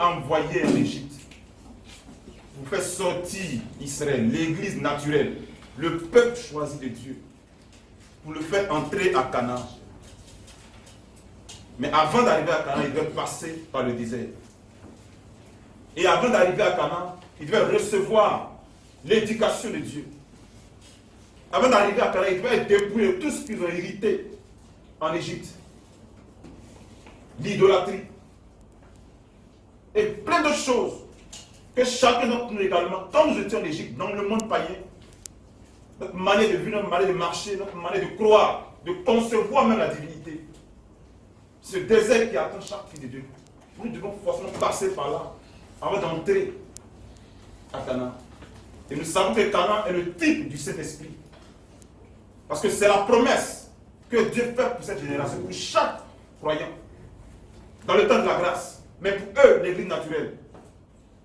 envoyé en Égypte pour faire sortir Israël, l'église naturelle, le peuple choisi de Dieu, pour le faire entrer à Canaan. Mais avant d'arriver à Canaan, il devait passer par le désert. Et avant d'arriver à Canaan, il devait recevoir l'éducation de Dieu. Avant d'arriver à Canaan, il devait être dépouillé de tout ce qu'ils ont hérité en Égypte. L'idolâtrie. Et plein de choses que chacun d'entre nous également, quand nous étions en Égypte, dans le monde païen, notre manière de vivre, notre manière de marcher, notre manière de croire, de concevoir même la divinité. Ce désert qui attend chaque fils de Dieu. Nous devons forcément passer par là avant d'entrer à Canaan. Et nous savons que Canaan est le type du Saint-Esprit. Parce que c'est la promesse que Dieu fait pour cette génération, pour chaque croyant. Dans le temps de la grâce. Mais pour eux, l'église naturelle.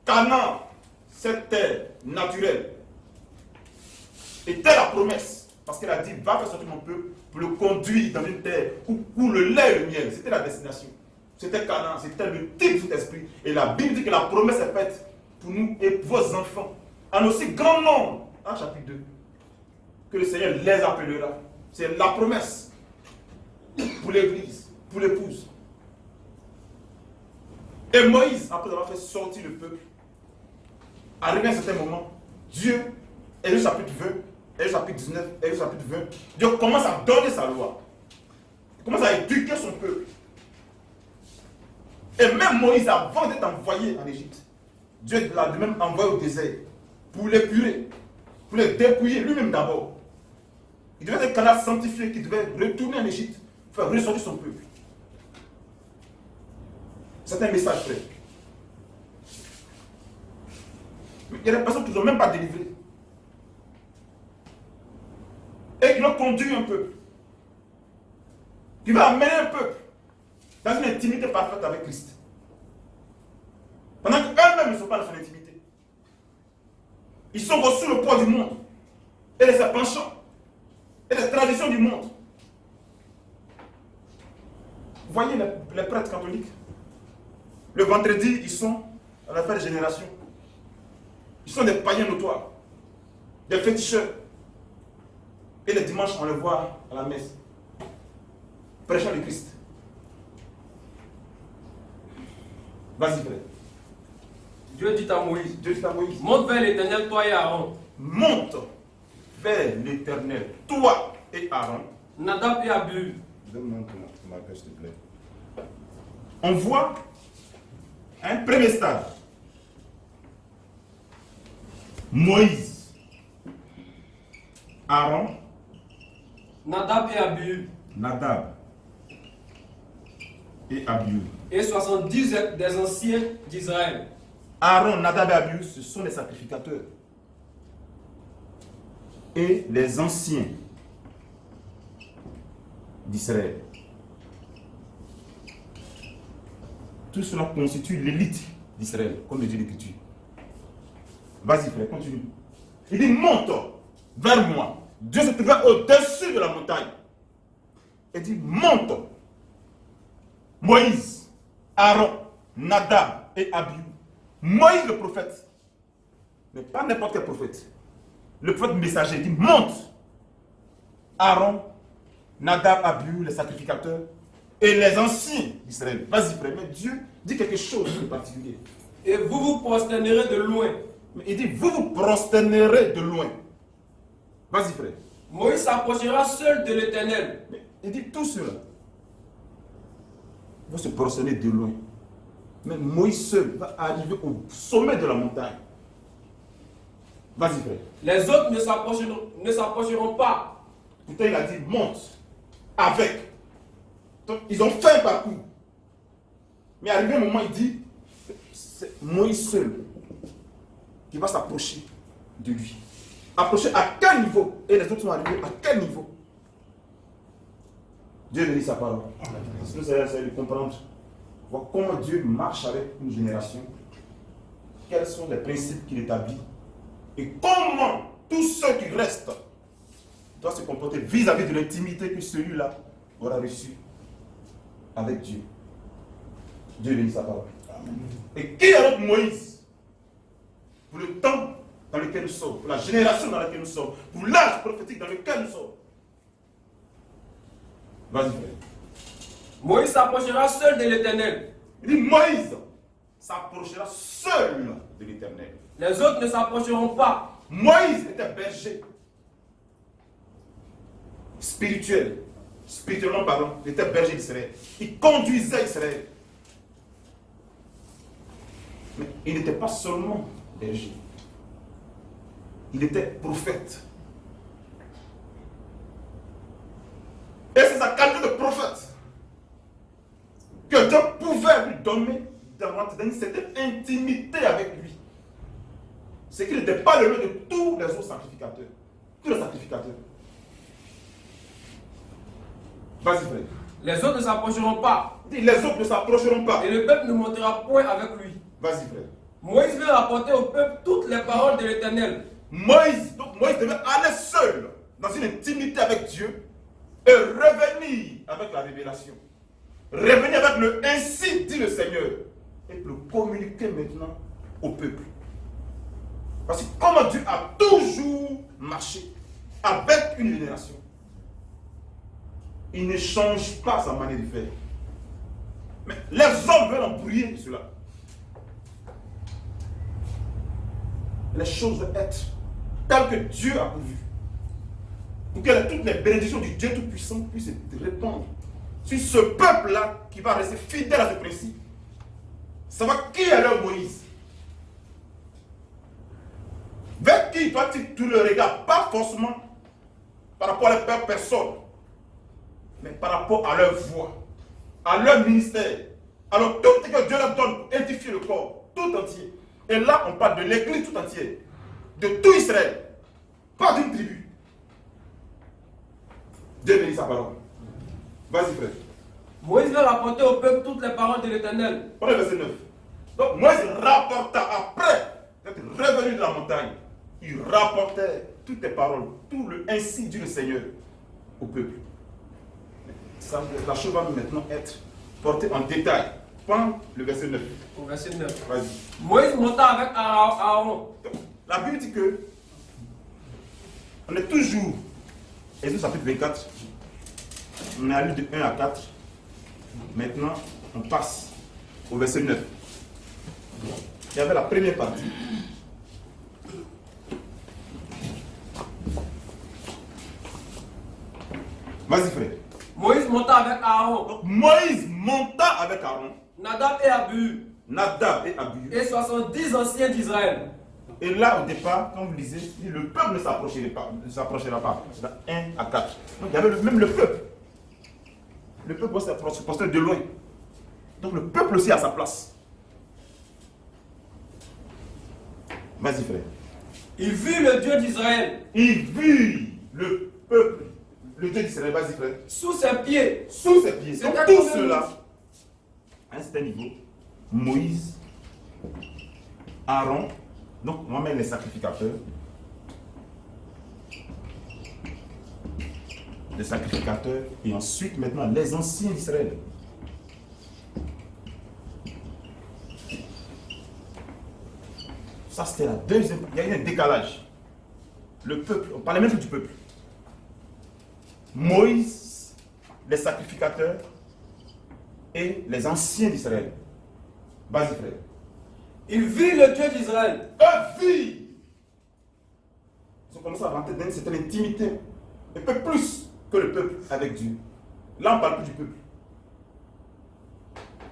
Canaan, cette terre naturelle, était la promesse. Parce qu'elle a dit, va faire sortir mon peuple pour le conduire dans une terre où le lait et le miel. C'était la destination. C'était Canaan, c'était le type de cet esprit. Et la Bible dit que la promesse est faite pour nous et pour vos enfants. En aussi grand nombre, en chapitre 2, que le Seigneur les appellera. C'est la promesse pour l'église, pour l'épouse. Et Moïse, après avoir fait sortir le peuple, arrivé à un certain moment, Dieu, et le chapitre 20, et le chapitre 19, et le chapitre 20, Dieu commence à donner sa loi. Il commence à éduquer son peuple. Et même Moïse, avant d'être envoyé en Égypte, Dieu l'a de même envoyé au désert pour l'épurer, pour les dépouiller lui-même d'abord. Il devait être un canal sanctifié qui devait retourner en Égypte, faire ressortir son peuple. C'est un message frère. Mais il y a des personnes qui ne sont même pas délivrées. Et qui l'ont conduit un peuple. Qui va amener un peuple dans une intimité parfaite avec Christ. Pendant qu'eux-mêmes ne sont pas dans son intimité. Ils sont sous le poids du monde. Et de ses penchants. Et des traditions du monde. Vous voyez les prêtres catholiques. Le vendredi, ils sont à la fin de génération. Ils sont des païens notoires. Des féticheurs. Et les dimanches, on les voit à la messe. Prêchant le Christ. Vas-y, frère. Dieu dit à Moïse, monte vers l'Éternel, toi et Aaron. Monte vers l'Éternel, toi et Aaron. Nadab et Abihu. Donne-moi ma page, s'il te plaît. On voit un premier stade. Moïse, Aaron, Nadab et Abihu. Nadab et Abihu. Et 70 des anciens d'Israël. Aaron, Nadab et Abihu, ce sont les sacrificateurs. Et les anciens d'Israël. Tout cela constitue l'élite d'Israël, comme le dit l'Écriture. Vas-y frère, continue. Il dit, monte vers moi. Dieu se trouvait au-dessus de la montagne. Il dit, monte. Moïse, Aaron, Nadab et Abihu. Moïse le prophète, mais pas n'importe quel prophète. Le prophète messager dit, monte. Aaron, Nadab, Abihu, les sacrificateurs, et les anciens d'Israël. Vas-y frère, mais Dieu dit quelque chose de particulier. Et vous vous prosternerez de loin. Mais il dit, vous vous prosternerez de loin. Vas-y frère. Moïse s'approchera seul de l'Éternel. Il dit, tout cela va se prosterner de loin. Mais Moïse seul va arriver au sommet de la montagne. Vas-y frère. Les autres ne s'approcheront pas. Pourtant il a dit, monte avec. Donc, ils ont fait un parcours. Mais arrivé un moment, il dit, c'est Moïse seul qui va s'approcher de lui. Approcher à quel niveau? Et les autres sont arrivés à quel niveau? Dieu bénit sa parole. Parce que nous allons essayer de comprendre, voir comment Dieu marche avec une génération, quels sont les principes qu'il établit, et comment tous ceux qui restent doivent se comporter vis-à-vis de l'intimité que celui-là aura reçue avec Dieu. Dieu bénit sa parole. Et qui est notre Moïse? Pour le temps dans lequel nous sommes, pour la génération dans laquelle nous sommes, pour l'âge prophétique dans lequel nous sommes. Vas-y, frère. Moïse s'approchera seul de l'Éternel. Il dit Moïse s'approchera seul de l'Éternel. Les autres ne s'approcheront pas. Moïse était berger spirituel. Spirituellement parlant, il était berger d'Israël. Il conduisait Israël. Mais il n'était pas seulement berger. Il était prophète. Et c'est sa qualité de prophète que Dieu pouvait lui donner une certaine intimité avec lui. C'est qu'il n'était pas le lieu de tous les autres sacrificateurs. Tous les sacrificateurs. Vas-y, frère. Les autres ne s'approcheront pas. Les autres ne s'approcheront pas. Et le peuple ne montera point avec lui. Vas-y, frère. Moïse veut rapporter au peuple toutes les paroles de l'Éternel. Moïse devait aller seul dans une intimité avec Dieu et revenir avec la révélation. Revenir avec le ainsi dit le Seigneur et le communiquer maintenant au peuple. Parce que comme Dieu a toujours marché avec une génération, il ne change pas sa manière de faire. Mais les hommes veulent embrouiller de cela. Les choses doivent être telles que Dieu a prévu. Pour que toutes les bénédictions du Dieu Tout-Puissant puissent se répandre sur ce peuple-là qui va rester fidèle à ce principe. Savoir qui est leur Moïse. Vers qui doit-il tout le regard? Pas forcément par rapport à leur personne, mais par rapport à leur voix, à leur ministère. Alors tout ce que Dieu leur donne pour édifier le corps, tout entier. Et là, on parle de l'église tout entière, de tout Israël, pas d'une tribu. Dieu bénit sa parole. Vas-y, frère. Moïse veut rapporter au peuple toutes les paroles de l'Éternel. Prenez le verset 9. Donc Moïse rapporta après d'être revenu de la montagne. Il rapportait toutes les paroles, tout le ainsi dit le Seigneur au peuple. Ça, la chose va maintenant être portée en détail. Prends le verset 9. Au verset 9. Vas-y. Moïse monta avec Aaron. La Bible dit que on est toujours, Exode chapitre 24, on est allé de 1 à 4. Maintenant, on passe au verset 9. Il y avait la première partie. Vas-y, frère. Moïse monta avec Aaron. Donc, Moïse monta avec Aaron, Nadab et Abihu. Nadab et Abihu. Et 70 anciens d'Israël. Et là, au départ, comme vous lisez, le peuple ne s'approchera pas. C'est dans 1 à 4. Donc, il y avait même le peuple. Le peuple se postait de loin. Donc, le peuple aussi a sa place. Vas-y, frère. Il vit le Dieu d'Israël. Il vit le peuple, le Dieu d'Israël. Vas-y, frère. Sous ses pieds. Sous ses pieds. Donc, C'était tout comme cela, à un certain niveau, Moïse, Aaron, donc moi-même les sacrificateurs, et ensuite maintenant les anciens d'Israël. Ça c'était la deuxième. Il y a eu un décalage. Le peuple, on parlait même du peuple. Moïse, les sacrificateurs et les anciens d'Israël. Vas-y, frère. Il vit le Dieu d'Israël. Eux vivent. Ils ont commencé à rentrer dans une certaine intimité. Un peu plus que le peuple avec Dieu. Là, on ne parle plus du peuple.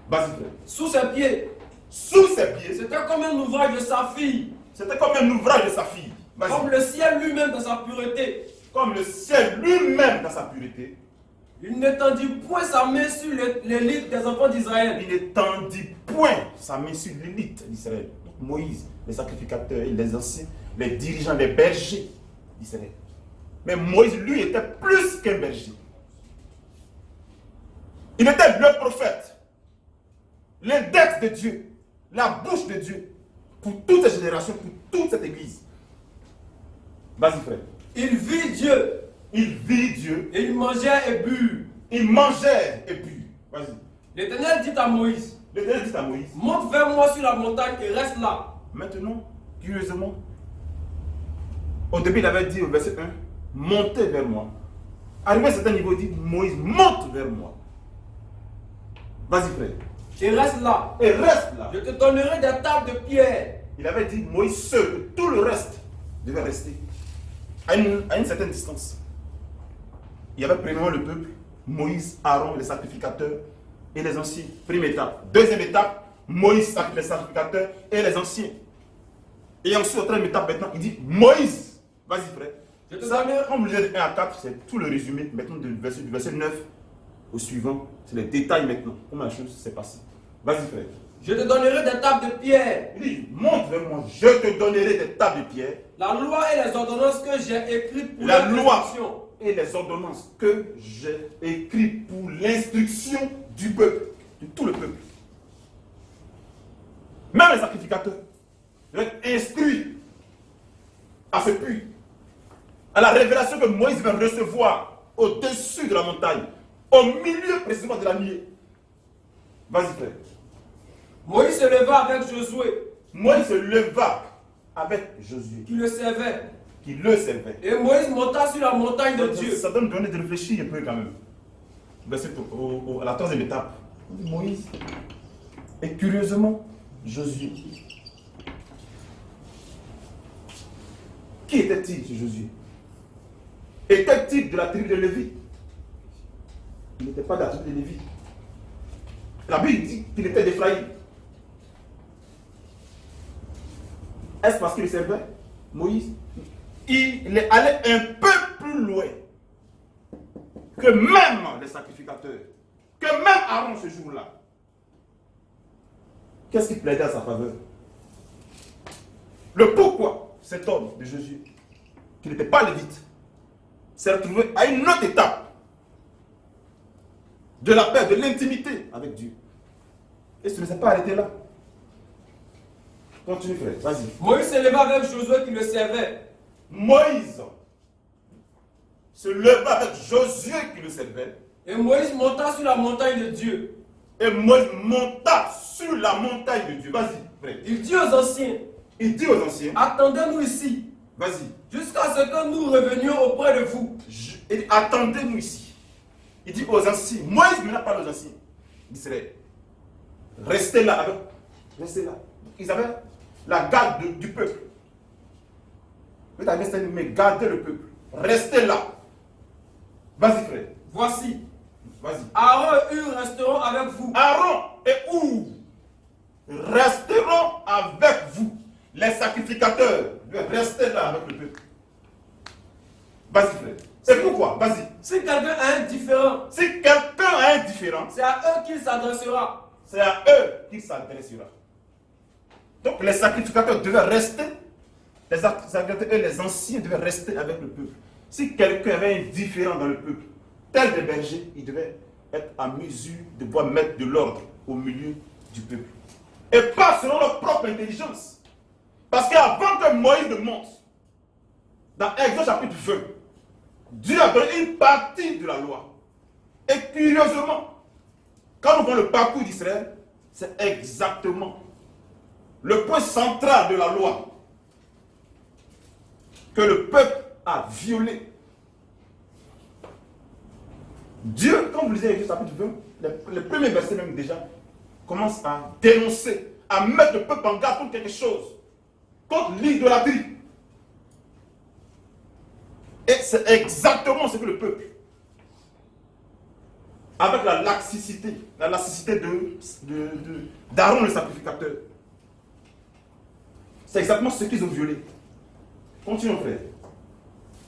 Vas-y, frère. Sous ses pieds. Sous ses pieds. C'était comme un ouvrage de sa fille. C'était comme un ouvrage de sa fille. Vas-y. Comme le ciel lui-même dans sa pureté. Comme le ciel lui-même dans sa pureté. Il n'étendit point sa main sur l'élite des enfants d'Israël. Il n'étendit point sa main sur l'élite d'Israël. Moïse, les sacrificateurs, les anciens, les dirigeants, les bergers d'Israël. Mais Moïse, lui, était plus qu'un berger. Il était le prophète, l'index de Dieu, la bouche de Dieu, pour toutes ces générations, pour toute cette église. Vas-y, frère. Il vit Dieu. Il vit Dieu. Et il mangeait et but. Il mangeait et but. Vas-y. L'Éternel dit à Moïse. L'Éternel dit à Moïse, monte vers moi sur la montagne et reste là. maintenant, curieusement, au début il avait dit au verset 1, montez vers moi. Arrivé à un certain niveau, il dit, Moïse, monte vers moi. Vas-y frère. Et reste là. Et reste là. Je te donnerai des tables de pierre. Il avait dit, Moïse seul, tout le reste devait rester à une certaine distance. Il y avait premièrement le peuple, Moïse, Aaron, les sacrificateurs et les anciens. Première étape. Deuxième étape, Moïse, les sacrificateurs et les anciens. Et ensuite, troisième étape maintenant, il dit, Moïse, vas-y frère. Je te Ça, donnerai. comme je disais de 1 à 4, c'est tout le résumé. Maintenant, du verset 9 au suivant, c'est les détails maintenant. Comment la chose s'est passée. Vas-y frère. Je te donnerai des tables de pierre. Il dit, montre vers moi, je te donnerai des tables de pierre. La loi et les ordonnances que j'ai écrites pour La leur loi instruction. et les ordonnances que j'ai écrites pour l'instruction du peuple, de tout le peuple. Même les sacrificateurs doivent être instruits à ce puits, à la révélation que Moïse va recevoir au-dessus de la montagne, au milieu précisément de la nuée. Vas-y frère. Moïse se leva avec Josué, Moïse se leva avec Josué, qui le servait. qui le servait. Et Moïse monta sur la montagne de Dieu. Ça donne de réfléchir un peu quand même. Verset à la troisième étape. Moïse. Et curieusement, Josué. Qui était-il, ce Josué? Était-il de la tribu de Lévi? Il n'était pas de la tribu de Lévi. La Bible dit qu'il était d'Éphraïm. Est-ce parce qu'il servait Moïse? Il est allé un peu plus loin que même les sacrificateurs, que même Aaron ce jour-là. Qu'est-ce qui plaidait à sa faveur? Le pourquoi cet homme de Jésus, qui n'était pas lévite, s'est retrouvé à une autre étape de la paix, de l'intimité avec Dieu. Et ce ne s'est pas arrêté là. Continue frère, vas-y. Moïse se leva avec Josué qui le servait. Moïse se leva avec Josué qui le servait. Et Moïse monta sur la montagne de Dieu. Et Moïse monta sur la montagne de Dieu. Vas-y, frère. Il dit aux anciens, Il dit aux anciens, attendez-nous ici, vas-y, jusqu'à ce que nous revenions auprès de vous. il dit, attendez-nous ici. Il dit aux anciens, Moïse maintenant parle aux anciens d'Israël. Restez là avec, restez là. Ils avaient la garde du peuple. Mais gardez le peuple. Restez là. Vas-y frère. Voici, Vas-y. Aaron et Hur resteront avec vous. Aaron et Hur resteront avec vous. Les sacrificateurs doivent rester là avec le peuple. Vas-y frère. C'est pourquoi, vas-y. Si quelqu'un a un différent, Si quelqu'un a un différent, c'est à eux qu'il s'adressera. c'est à eux qu'il s'adressera. Donc les sacrificateurs devaient rester, les sacrificateurs et les anciens devaient rester avec le peuple. Si quelqu'un avait un différent dans le peuple, tel des bergers, il devait être à mesure de pouvoir mettre de l'ordre au milieu du peuple. Et pas selon leur propre intelligence. Parce qu'avant que Moïse ne monte, dans Exode chapitre 20, Dieu a donné une partie de la loi. Et curieusement, quand nous voyons le parcours d'Israël, c'est exactement le point central de la loi que le peuple a violé. Dieu, comme vous lisez Exode chapitre 20, le premier verset même déjà, commence à dénoncer, à mettre le peuple en garde contre quelque chose, contre l'idolâtrie. Et c'est exactement ce que le peuple, avec la laxicité d'Aaron le sacrificateur, c'est exactement ce qu'ils ont violé. Continuons frère.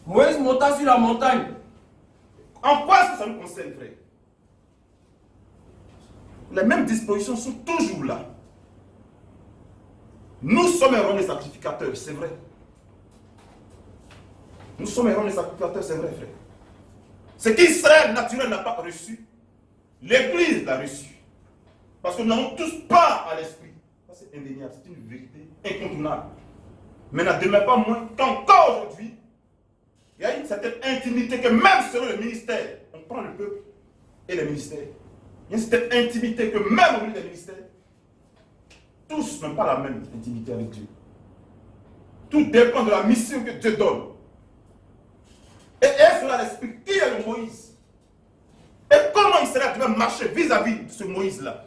Moïse monta sur la montagne. En quoi est-ce que ça nous concerne frère? Les mêmes dispositions sont toujours là. Nous sommes erronés sacrificateurs, c'est vrai. Nous sommes erronés sacrificateurs, c'est vrai, frère. Ce qu'Israël naturel n'a pas reçu, l'Église l'a reçu. Parce que nous n'avons tous pas à l'esprit. Ça, c'est indéniable, c'est une vérité incontournable. Mais n'en demeure pas moins qu'encore aujourd'hui, il y a une certaine intimité que même selon le ministère, on prend le peuple et les ministères. Il y a une certaine intimité que même au milieu des ministères, tous n'ont pas la même intimité avec Dieu. Tout dépend de la mission que Dieu donne. Et cela explique qui est le Moïse. Et comment Israël devait marcher vis-à-vis de ce Moïse-là,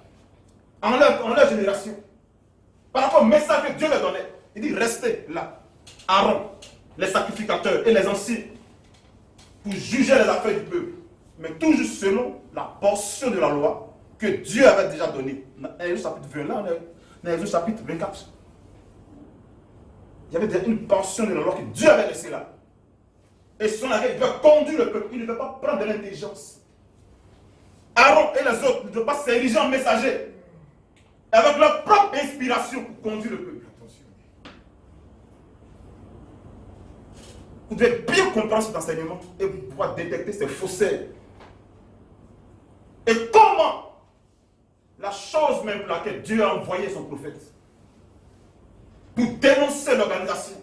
en leur génération. Par rapport au message que Dieu leur donnait. Il dit, restez là. Aaron, les sacrificateurs et les anciens, pour juger les affaires du peuple. Mais toujours selon la portion de la loi que Dieu avait déjà donnée. Dans Exode chapitre 20, là, dans Exode chapitre 24. Il y avait déjà une portion de la loi que Dieu avait laissée là. Et son arrêt, il devait conduire le peuple. Il ne devait pas prendre de l'intelligence. Aaron et les autres ne devaient pas s'ériger en messagers. Avec leur propre inspiration pour conduire le peuple. Attention. Vous devez bien comprendre cet enseignement et vous pouvoir détecter ces faussaires. Et comment la chose même pour laquelle Dieu a envoyé son prophète pour dénoncer l'organisation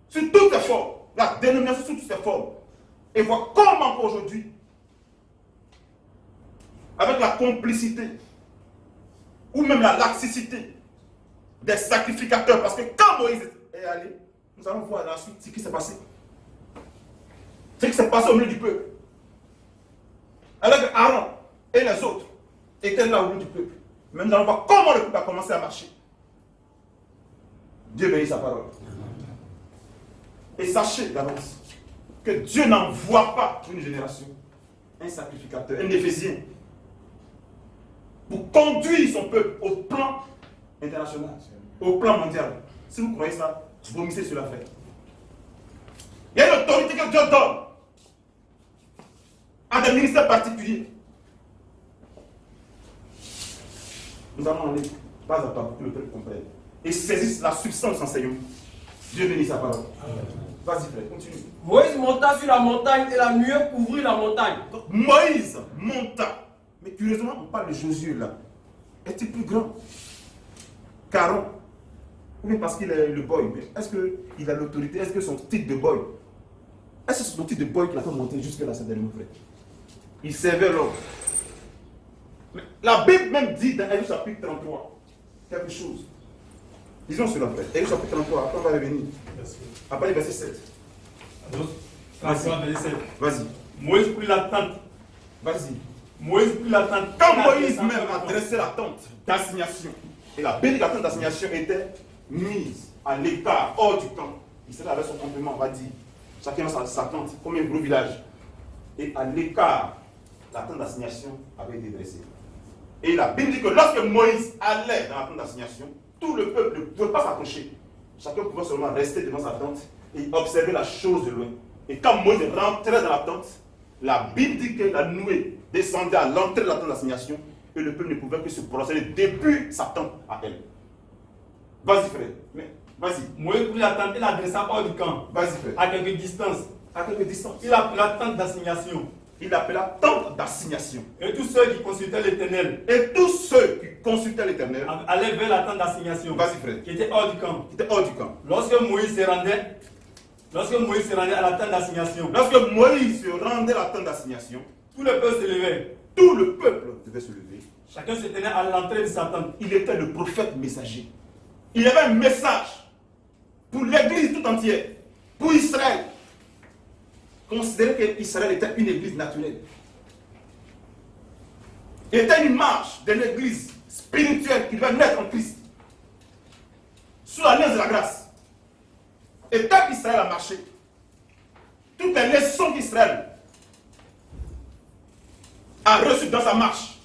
sur toutes ses formes, la dénomination sous toutes ses formes, et voir comment aujourd'hui, avec la complicité ou même la laxicité des sacrificateurs, parce que quand Moïse est allé, nous allons voir la suite ce qui s'est passé. Ce qui s'est passé au milieu du peuple. Alors que Aaron et les autres étaient là au milieu du peuple. Mais nous allons voir comment le peuple a commencé à marcher. Dieu bénit sa parole. Et sachez d'avance que Dieu n'envoie pas une génération, un sacrificateur, un éphésien, pour conduire son peuple au plan international, au plan mondial. Si vous croyez ça, vomissez sur la fête. Il y a une autorité que Dieu donne à des ministères particuliers. Nous allons aller pas à pas pour que le peuple comprenne et saisisse la substance de l'enseignement. Dieu bénit sa parole. Vas-y frère, continue. Moïse monta sur la montagne et la nuée couvrit la montagne. Donc, Moïse monta. Mais curieusement, on parle de Josué là. Est-il plus grand qu'Aaron? Ou bien parce qu'il est le boy? Mais est-ce qu'il a l'autorité? Est-ce que son titre de boy? Est-ce que c'est son titre de boy qui l'a fait monter jusque-là, c'est dernier frère? Il servait l'homme. Mais la Bible même dit dans Exode chapitre 33 quelque chose. Disons cela, frère. Exode chapitre 33, après on va revenir. Après le verset 7. Vas-y. Moïse prit la tente. Vas-y. Moïse prit la tente. Quand Moïse même a dressé la tente d'assignation, et la Bible dit que la tente d'assignation était mise à l'écart, hors du camp. Israël avait son complément, on va dire. Chacun a sa tente, comme un gros village. Et à l'écart, la tente d'assignation avait été dressée. Et la Bible dit que lorsque Moïse allait dans la tente d'assignation, tout le peuple ne pouvait pas s'approcher. Chacun pouvait seulement rester devant sa tente et observer la chose de loin. Et quand Moïse rentrait dans la tente, la Bible dit que la nuée descendait à l'entrée de la tente d'assignation et le peuple ne pouvait que se procéder depuis sa tente à elle. Vas-y frère, mais vas-y. Moïse prit la tente et la dressa hors du camp. Vas-y frère. À quelque distance. À quelque distance. Il appela la tente d'assignation. Il appela tente d'assignation. Et tous ceux qui consultaient l'Éternel Et tous ceux qui consultaient l'Éternel allaient vers la tente d'assignation. Vas-y frère. Qui était hors du camp. Qui était hors du camp. Lorsque Moïse se rendait à la tente d'assignation, Lorsque Moïse se rendait à la tente d'assignation, tout le peuple se levait. tout le peuple devait se lever. Chacun se tenait à l'entrée de sa tente. Il était le prophète messager. Il avait un message pour l'église tout entière, pour Israël. Considérez qu'Israël était une église naturelle. Il était une marche de l'église spirituelle qui devait naître en Christ, sous la lance de la grâce. Et quand Israël a marché, toutes les leçons qu'Israël a reçues dans sa marche,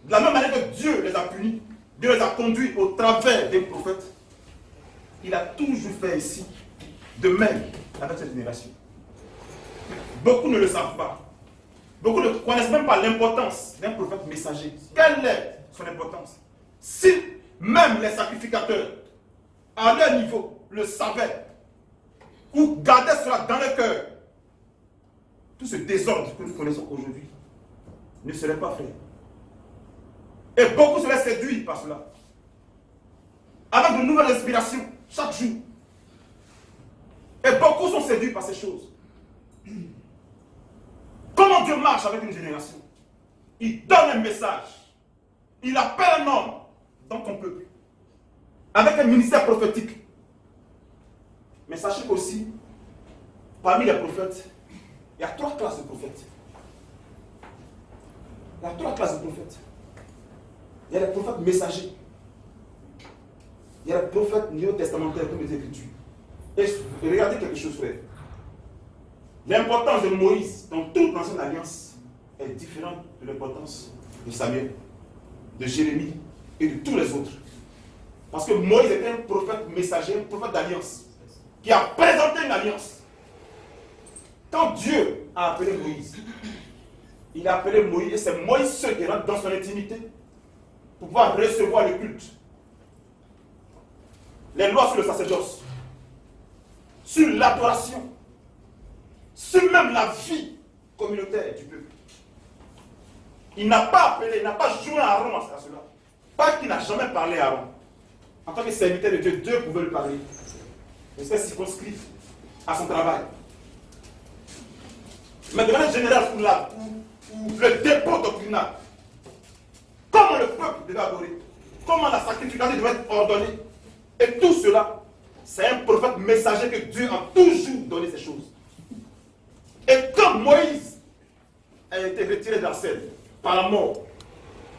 de la même manière que Dieu les a punis, Dieu les a conduits au travers des prophètes, il a toujours fait ici de même avec cette génération. Beaucoup ne le savent pas. Beaucoup ne connaissent même pas l'importance d'un prophète messager. Quelle est son importance? Si même les sacrificateurs, à leur niveau, le savaient, ou gardaient cela dans leur cœur, tout ce désordre que nous connaissons aujourd'hui ne serait pas fait. Et beaucoup seraient séduits par cela. Avec de nouvelles inspirations, chaque jour. Et beaucoup sont séduits par ces choses. Comment Dieu marche avec une génération? Il donne un message. Il appelle un homme dans ton peuple, avec un ministère prophétique. Mais sachez qu'aussi, parmi les prophètes, il y a 3 classes de prophètes. Il y a 3 classes de prophètes. Il y a les prophètes messagers. Il y a les prophètes néo-testamentaires comme les Écritures. Et regardez quelque chose, frère. L'importance de Moïse dans toute l'ancienne alliance est différente de l'importance de Samuel, de Jérémie et de tous les autres. Parce que Moïse était un prophète messager, un prophète d'alliance, qui a présenté une alliance. Quand Dieu a appelé Moïse, il a appelé Moïse, et c'est Moïse seul qui rentre dans son intimité pour pouvoir recevoir le culte. Les lois sur le sacerdoce, sur l'adoration, sur même la vie communautaire du peuple. Il n'a pas appelé, il n'a pas joué à Aaron à cela. Pas qu'il n'a jamais parlé à Aaron. En tant que serviteur de Dieu, Dieu pouvait lui parler. Il s'est circonscrit à son travail. Mais de manière générale, pour le dépôt doctrinal, comment le peuple devait adorer, comment la sanctification devait être ordonnée, et tout cela, c'est un prophète messager que Dieu a toujours donné ces choses. Et quand Moïse a été retiré de la scène par la mort,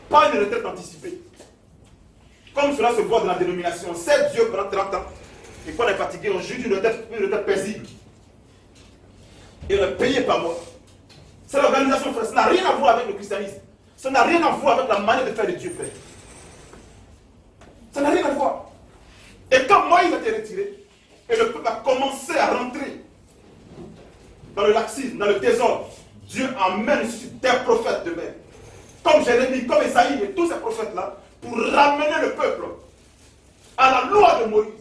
pas une retraite anticipée, comme cela se voit dans la dénomination, c'est Dieu pendant 30 ans, et quand on est fatigué, on juge une retraite paisible. Et on est payé par moi. C'est l'organisation, frère. Ça n'a rien à voir avec le christianisme. Ça n'a rien à voir avec la manière de faire de Dieu, frère. Ça n'a rien à voir. Et quand Moïse a été retiré, et le peuple a commencé à rentrer dans le laxisme, dans le désordre, Dieu amène des prophètes de même, comme Jérémie, comme Esaïe et tous ces prophètes-là, pour ramener le peuple à la loi de Moïse.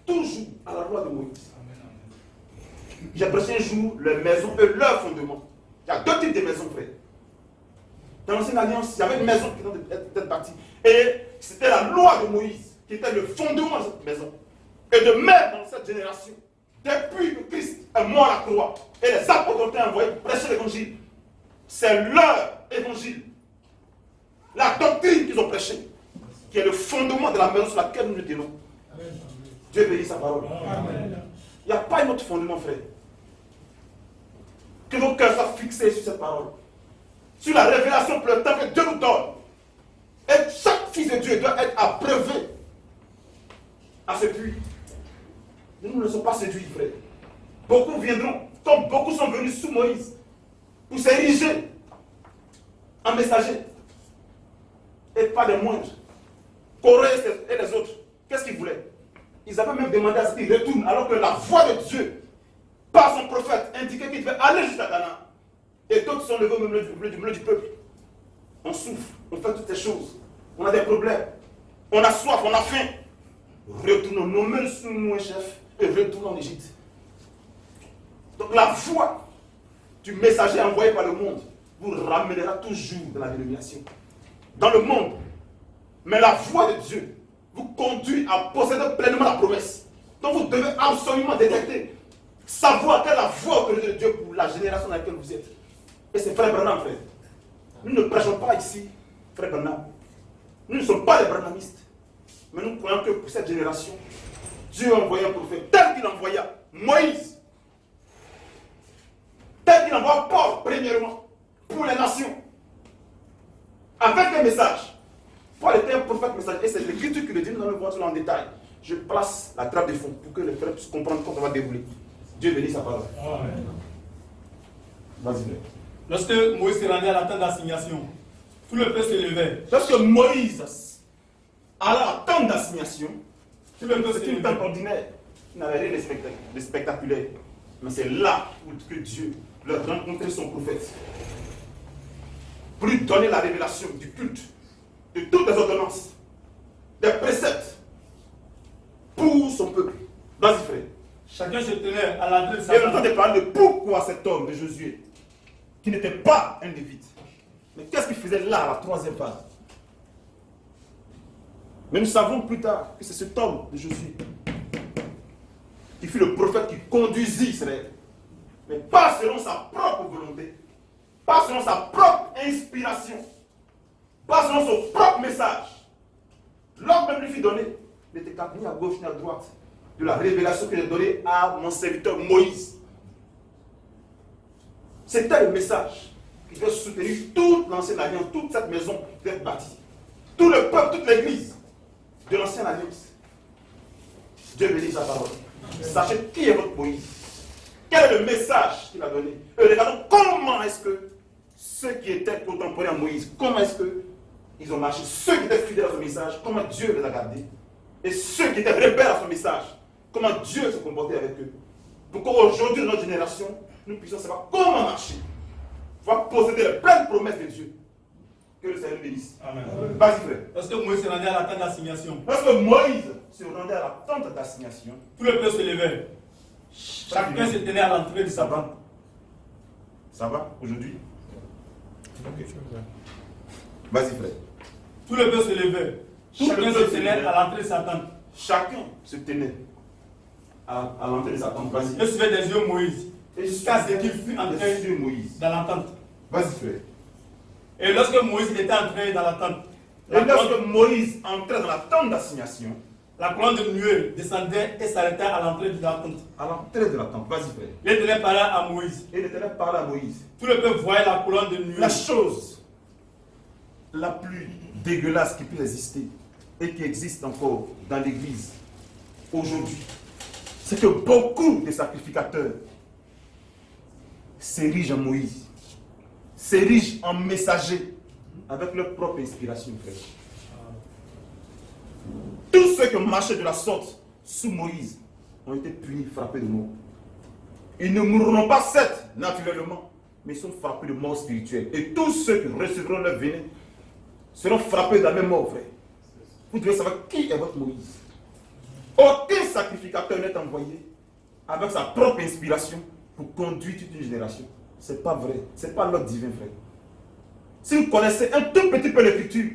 Toujours à la loi de Moïse. J'ai prêché un jour les maisons et leurs fondements. Il y a 2 types de maisons, frère. Dans l'ancienne alliance, il y avait une maison qui devait être bâtie. Et c'était la loi de Moïse qui était le fondement de cette maison. Et de même dans cette génération, depuis que Christ est mort à la croix et les apôtres ont été envoyés pour prêcher l'évangile, c'est leur évangile, la doctrine qu'ils ont prêchée, qui est le fondement de la maison sur laquelle nous nous tenons. Dieu bénit sa parole. Amen. Il n'y a pas un autre fondement, frère. Que vos cœurs soient fixés sur cette parole. Sur la révélation pour le temps que Dieu nous donne. Et chaque fils de Dieu doit être approuvé à ce puits. Nous ne sommes pas séduits, frère. Beaucoup viendront, comme beaucoup sont venus sous Moïse, pour s'ériger en messager. Et pas des moindres. Corée et les autres, qu'est-ce qu'ils voulaient? Ils avaient même demandé à ce qu'ils retournent, alors que la voix de Dieu, par son prophète, indiquait qu'il devait aller jusqu'à Canaan. Et d'autres sont levés au milieu du peuple. On souffre, on fait toutes ces choses. On a des problèmes. On a soif, on a faim. Retournons, nos mains sous nous, un chef, et retournons en Égypte. Donc la voix du messager envoyé par le monde vous ramènera toujours dans la dénomination. Dans le monde. Mais la voix de Dieu vous conduit à posséder pleinement la promesse. Donc vous devez absolument détecter, savoir quelle est la voix autorisée de Dieu pour la génération dans laquelle vous êtes. Et c'est frère Branham, frère. Nous ne prêchons pas ici, frère Branham. Nous ne sommes pas les branhamistes. Mais nous croyons que pour cette génération, Dieu a envoyé un prophète tel qu'il envoya Moïse. Tel qu'il envoie Paul, premièrement, pour les nations. Avec un message. Paul était un prophète messager. Et c'est l'écriture qui le dit, nous allons voir cela en détail. Je place la trappe de fond pour que les frères puissent comprendre comment ça va dérouler. Dieu bénisse sa parole. Vas-y. Lorsque Moïse s'est rendu à la tente d'assignation, tout le peuple se levait. Lorsque Moïse allait à la tente d'assignation, c'était une tente ordinaire. Il n'avait rien de spectaculaire. Mais c'est là que Dieu leur rencontrait son prophète. Pour lui donner la révélation du culte, de toutes les ordonnances, des préceptes pour son peuple. Vas-y, frère. Chacun se tenait à l'entrée de sa Et on entend parler de pourquoi cet homme de Josué, qui n'était pas un lévite, mais qu'est-ce qu'il faisait là, à la 3e phase? Mais nous savons plus tard que c'est cet homme de Josué qui fut le prophète qui conduisit Israël, mais pas selon sa propre volonté, pas selon sa propre inspiration, pas selon son propre message, L'ordre même lui fut donné. Il n'était ni à gauche ni à droite. De la révélation que j'ai donnée à mon serviteur Moïse. C'était le message qui devait soutenir toute l'ancienne alliance, toute cette maison qui devait être bâtie. Tout le peuple, toute l'église de l'ancienne alliance. Dieu bénit sa parole. Sachez qui est votre Moïse. Quel est le message qu'il a donné. Et regardons comment est-ce que ceux qui étaient contemporains à Moïse, comment est-ce qu'ils ont marché. Ceux qui étaient fidèles à son message, comment Dieu les a gardés. Et ceux qui étaient rebelles à son message, comment Dieu se comportait avec eux. Pour qu'aujourd'hui, dans notre génération, nous puissions savoir comment marcher. Pouvoir posséder les pleines promesses de Dieu. Que le Seigneur bénisse. Amen. Vas-y, frère. Lorsque Moïse se rendait à la tente d'assignation, Lorsque Moïse se rendait à la tente d'assignation, tout le peuple se levait. Chacun se tenait à l'entrée de sa tente. Ça va aujourd'hui? Ok. Vas-y, frère. Tout le peuple se levait. Chacun se tenait à l'entrée de sa tente. Chacun se tenait à l'entrée de sa tente. Vas-y. Et suivait des yeux Moïse. Jusqu'à ce qu'il fût entré Des yeux Moïse. dans la tente. Vas-y, frère. Et lorsque Moïse était entré dans la tente, Et lorsque Moïse entrait dans la tente d'assignation, la colonne de nuée descendait et s'arrêtait à l'entrée de la tente. à l'entrée de la tente, vas-y, frère. L'Éternel parla à Moïse. Et l'Éternel parla à Moïse. Tout le peuple voyait la colonne de nuée. La chose la plus dégueulasse qui peut exister et qui existe encore dans l'église aujourd'hui, c'est que beaucoup de sacrificateurs s'érigent en Moïse, s'érigent en messagers avec leur propre inspiration, frère. Tous ceux qui ont marché de la sorte sous Moïse ont été punis, frappés de mort. Ils ne mourront pas, certes, naturellement, mais ils sont frappés de mort spirituelle. Et tous ceux qui recevront leur venin seront frappés de la même mort, frère. Vous devez savoir qui est votre Moïse. Aucun sacrificateur n'est envoyé avec sa propre inspiration pour conduire toute une génération. Ce n'est pas vrai. Ce n'est pas l'ordre divin, frère. Si vous connaissez un tout petit peu l'écriture,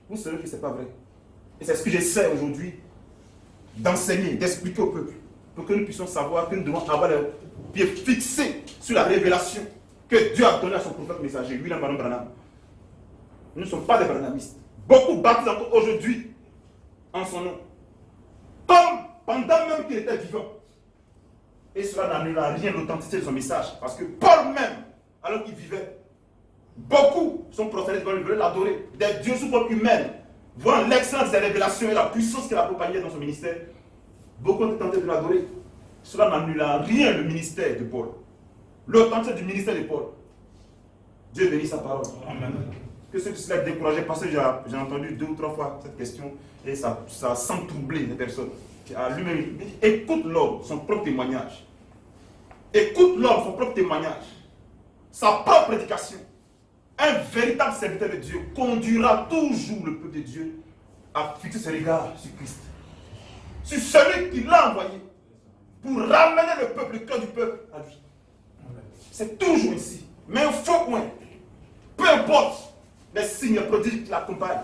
vous saurez que ce n'est pas vrai. Et c'est ce que j'essaie aujourd'hui d'enseigner, d'expliquer au peuple, pour que nous puissions savoir que nous devons avoir les pieds fixés sur la révélation que Dieu a donnée à son prophète messager, William Marion Branham. Nous ne sommes pas des branhamistes. Beaucoup baptisent encore aujourd'hui en son nom. Comme pendant même qu'il était vivant. Et cela n'annule rien l'authenticité de son message. Parce que Paul même, alors qu'il vivait, beaucoup sont profanés devant lui, veulent l'adorer. Des dieux sous forme humaine, voyant l'excellence des révélations et la puissance qu'il accompagnait dans son ministère, beaucoup ont tenté de l'adorer. Cela n'annule rien le ministère de Paul. L'authenticité du ministère de Paul. Dieu bénit sa parole. Amen. Que ceux qui se laissent décourager, parce que j'ai entendu 2 ou 3 fois cette question et ça semble troubler les personnes. Lui-même, écoute l'homme, son propre témoignage. Écoute l'homme, son propre témoignage. Sa propre prédication. Un véritable serviteur de Dieu conduira toujours le peuple de Dieu à fixer ses regards sur Christ. Sur celui qui l'a envoyé pour ramener le peuple, le cœur du peuple à lui. C'est toujours ici. Mais un faux point. Peu importe les signes et prodiges qui l'accompagnent.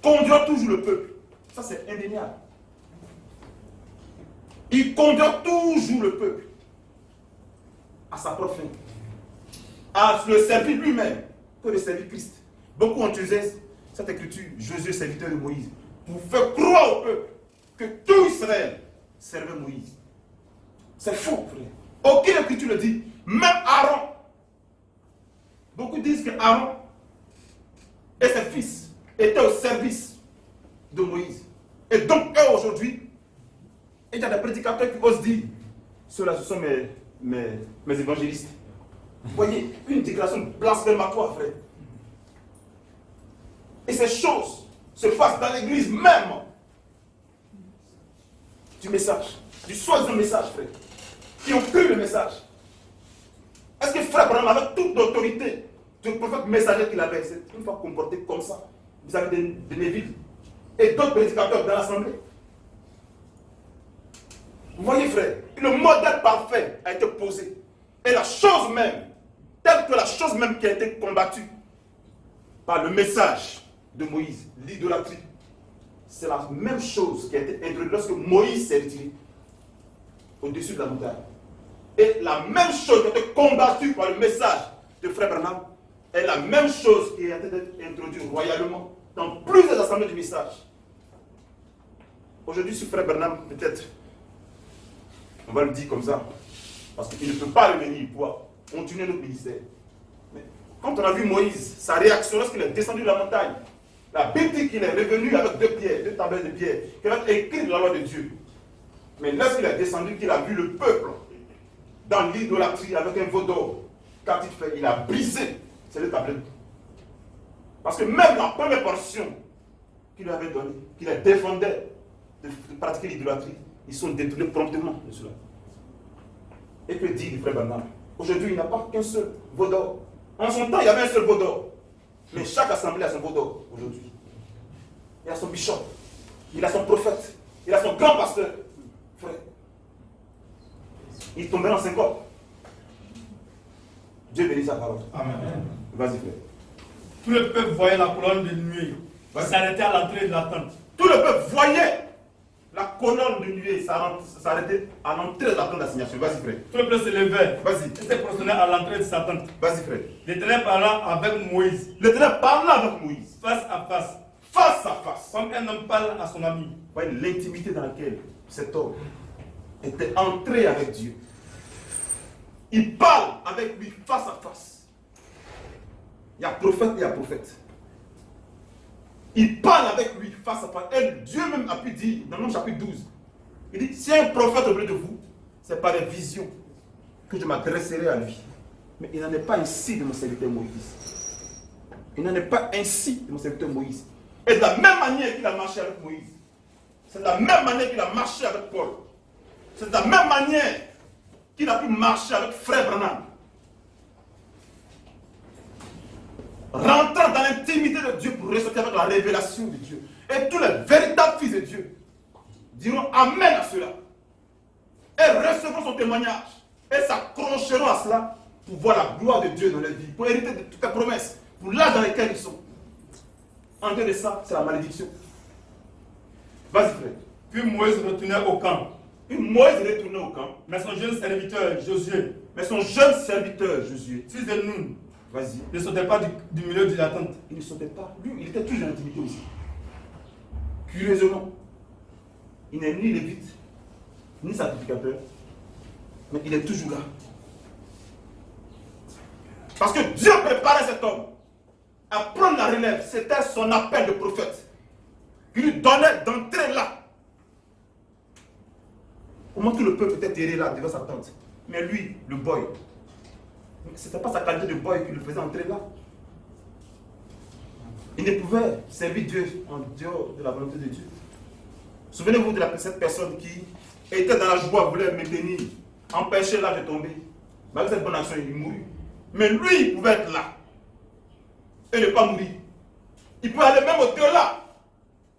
Conduira toujours le peuple. Ça, c'est indéniable. Il conduira toujours le peuple à sa propre fin. À le servir lui-même que de servir Christ. Beaucoup ont utilisé cette écriture, Josué, serviteur de Moïse, pour faire croire au peuple que tout Israël servait Moïse. C'est faux, frère. Aucune écriture le dit. Même Aaron. Beaucoup disent que Aaron et ses fils étaient au service de Moïse. Et donc, eux aujourd'hui, il y a des prédicateurs qui osent dire, ceux-là, ce sont mes évangélistes. Vous voyez, une déclaration blasphématoire, frère. Et ces choses se passent dans l'église même du message, du soi-disant message, frère, qui ont cru le message. Est-ce que frère Branham, avec toute l'autorité du prophète messager qu'il avait, c'est une fois comporté comme ça, vous avez des Neville et d'autres prédicateurs dans l'assemblée? Vous voyez, frère, le modèle parfait a été posé. Et la chose même, telle que la chose même qui a été combattue par le message de Moïse, l'idolâtrie, c'est la même chose qui a été introduite lorsque Moïse s'est retiré au-dessus de la montagne. Et la même chose qui a été combattue par le message de frère Branham est la même chose qui a été introduite royalement dans plusieurs assemblées du message. Aujourd'hui, si frère Bernard, peut-être, on va le dire comme ça, parce qu'il ne peut pas revenir pour continuer notre ministère. Mais quand on a vu Moïse, sa réaction lorsqu'il est descendu de la montagne, la Bible dit qu'il est revenu avec deux pierres, deux tablettes de pierre, qu'il a écrit la loi de Dieu. Mais lorsqu'il est descendu, qu'il a vu le peuple dans l'idolâtrie avec un veau d'or, qu'a-t-il fait? Il a brisé ces deux tablettes. Parce que même la première portion qu'il lui avait donnée, qu'il défendait de pratiquer l'idolâtrie, ils sont détournés promptement de cela. Et que dit le frère Bernard? Aujourd'hui, il n'y a pas qu'un seul veau d'or. En son temps, il y avait un seul veau d'or. Mais chaque assemblée a son veau d'or aujourd'hui. Il a son bishop, il a son prophète, il a son grand pasteur. Frère, il tombait dans 5 corps. Dieu bénit sa parole. Amen. Vas-y, frère. Tout le peuple voyait la colonne de nuée s'arrêter à l'entrée de la tente. Tout le peuple voyait la colonne de nuée s'arrêter à l'entrée de la tente d'assignation. Vas-y, frère. Tout le peuple se levait. Vas-y. Et se prosternait à l'entrée de sa tente. Vas-y, frère. L'Éternel parla avec Moïse, L'Éternel parla avec Moïse, face à face, face à face. comme un homme parle à son ami. Voyez l'intimité dans laquelle cet homme était entré avec Dieu. Il parle avec lui face à face. Il y a prophète et il y a prophète. Il parle avec lui face à face. Et Dieu même a pu dire, dans le chapitre 12, il dit, si un prophète au milieu de vous, c'est par des visions que je m'adresserai à lui. Mais il n'en est pas ainsi de mon serviteur Moïse. Il n'en est pas ainsi de mon serviteur Moïse. Et de la même manière qu'il a marché avec Moïse, c'est de la même manière qu'il a marché avec Paul. C'est de la même manière qu'il a pu marcher avec frère Branham. Rentrant dans l'intimité de Dieu pour ressortir avec la révélation de Dieu. Et tous les véritables fils de Dieu diront Amen à cela. Et recevront son témoignage. Et s'accrocheront à cela pour voir la gloire de Dieu dans leur vie. Pour hériter de toutes les promesses. Pour l'âge dans lequel ils sont. En dehors de ça, c'est la malédiction. Vas-y, frère. Puis Moïse retournait au camp. Puis Moïse est retourné au camp. Mais son jeune serviteur, Josué, Mais son jeune serviteur, Josué, fils de Nun, vas-y, ne sautait pas du milieu de la tente. il ne sautait pas. Lui, il était toujours en intimité aussi. Curieusement, il n'est ni lévite, ni sacrificateur, mais il est toujours là. Parce que Dieu préparait cet homme à prendre la relève. C'était son appel de prophète. Il lui donnait d'entrer là. Au moins tout le peuple était terré là devant sa tente. Mais lui, le boy, ce n'était pas sa qualité de boy qui le faisait entrer là. Il ne pouvait servir Dieu en dehors de la volonté de Dieu. Souvenez-vous de cette personne qui était dans la joie, voulait me tenir, empêcher l'âge de tomber. Malgré cette bonne action, il mourut. Mais lui, il pouvait être là et ne pas mourir. Il pouvait aller même au-delà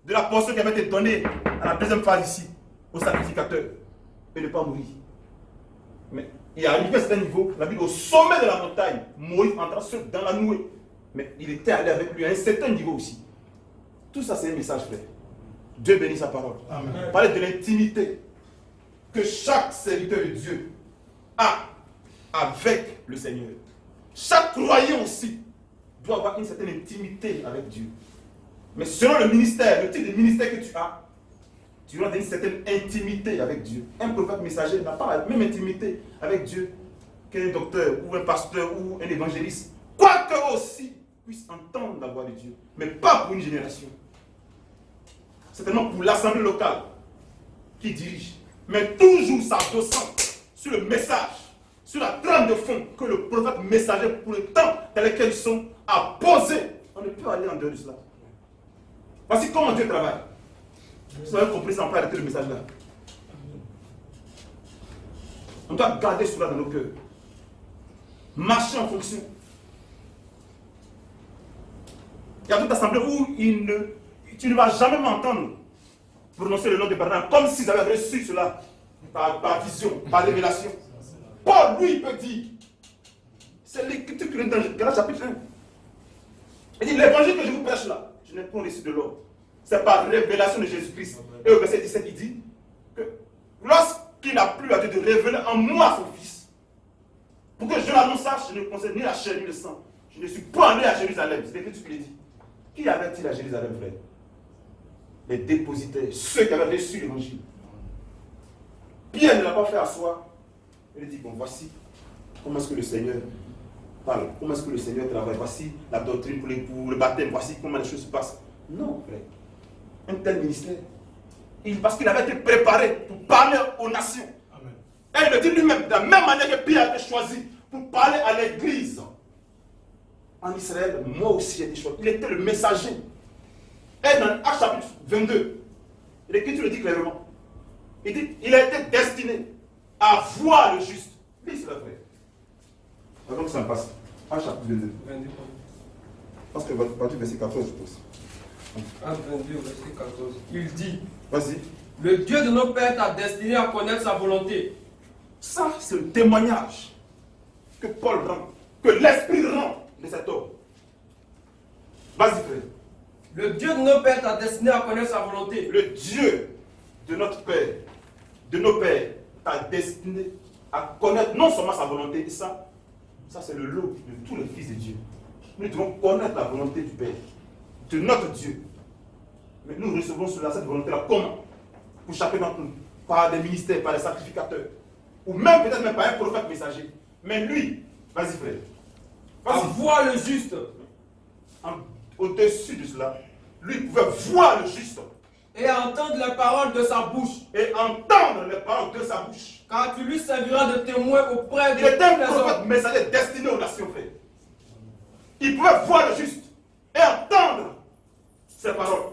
de la portion qui avait été donnée à la deuxième phase ici, au sacrificateur, et ne pas mourir. Mais il est arrivé à un certain niveau, la Bible, au sommet de la montagne, Moïse entra seul dans la nouée. Mais il était allé avec lui à un certain niveau aussi. Tout ça, c'est un message, frère. Dieu bénit sa parole. Amen. Parler de l'intimité que chaque serviteur de Dieu a avec le Seigneur. Chaque croyant aussi doit avoir une certaine intimité avec Dieu. Mais selon le ministère, le type de ministère que tu as, tu auras une certaine intimité avec Dieu. Un prophète messager n'a pas la même intimité avec Dieu qu'un docteur ou un pasteur ou un évangéliste. Quoique aussi puisse entendre la voix de Dieu, mais pas pour une génération. Certainement pour l'assemblée locale qui dirige, mais toujours s'adossant sur le message, sur la trame de fond que le prophète messager pour le temps dans lequel ils sont a posé. On ne peut aller en dehors de cela. Voici comment Dieu travaille. Vous avez compris ça, on peut arrêter le message là. On doit garder cela dans nos cœurs. Marcher en fonction. Il y a toute assemblée où tu ne vas jamais m'entendre prononcer le nom de Bernard comme s'ils avaient reçu cela par vision, par révélation. Paul, lui, il peut dire, c'est l'écriture qui est dans Galates chapitre 1. Il dit, l'évangile que je vous prêche là, je n'ai pas reçu de l'homme. C'est par révélation de Jésus-Christ. Et au verset 17, il dit que lorsqu'il a plu à Dieu de révéler en moi son Fils, pour que je l'annonce, je ne concerne ni la chair ni le sang. Je ne suis pas allé à Jérusalem. C'est l'écriture qui le dit. Qui avait-il à Jérusalem, frère? les dépositaires, ceux qui avaient reçu l'évangile. Pierre ne l'a pas fait asseoir. Il dit, bon, voici comment est-ce que le Seigneur parle, comment est-ce que le Seigneur travaille, voici la doctrine pour le baptême, voici comment les choses se passent. Non, frère. Un tel ministère, parce qu'il avait été préparé pour parler aux nations. Amen. Et il le dit lui-même, de la même manière que Pierre a été choisi pour parler à l'église en Israël, moi aussi j'ai été choisi. Il était le messager. Et dans Actes chapitre 22, l'Écriture le dit clairement. Il dit, il a été destiné à voir le juste. Lis cela, frère. Donc ça passe. Actes chapitre 22. Parce que partir du verset 14, je pense. Actes 22, verset 14. Il dit, vas-y. Le Dieu de nos pères t'a destiné à connaître sa volonté. Ça, c'est le témoignage que Paul rend, que l'Esprit rend de cet homme. Vas-y, frère. Le Dieu de nos pères t'a destiné à connaître sa volonté. Le Dieu de notre Père, de nos pères, t'a destiné à connaître non seulement sa volonté, et ça c'est le lot de tous les fils de Dieu. Nous devons connaître la volonté du Père, de notre Dieu. Mais nous recevons cette volonté-là comment? Pour chacun d'entre nous, par des ministères, par des sacrificateurs, ou même peut-être même par un prophète messager. Mais lui, vas-y frère, à voir le juste. Au-dessus de cela, lui pouvait voir le juste. Et entendre les paroles de sa bouche. Et entendre les paroles de sa bouche. Car tu lui serviras de témoin auprès de Il était un tous les prophète hommes. messager destiné aux nations, frère. Il pouvait voir le juste et entendre ses paroles.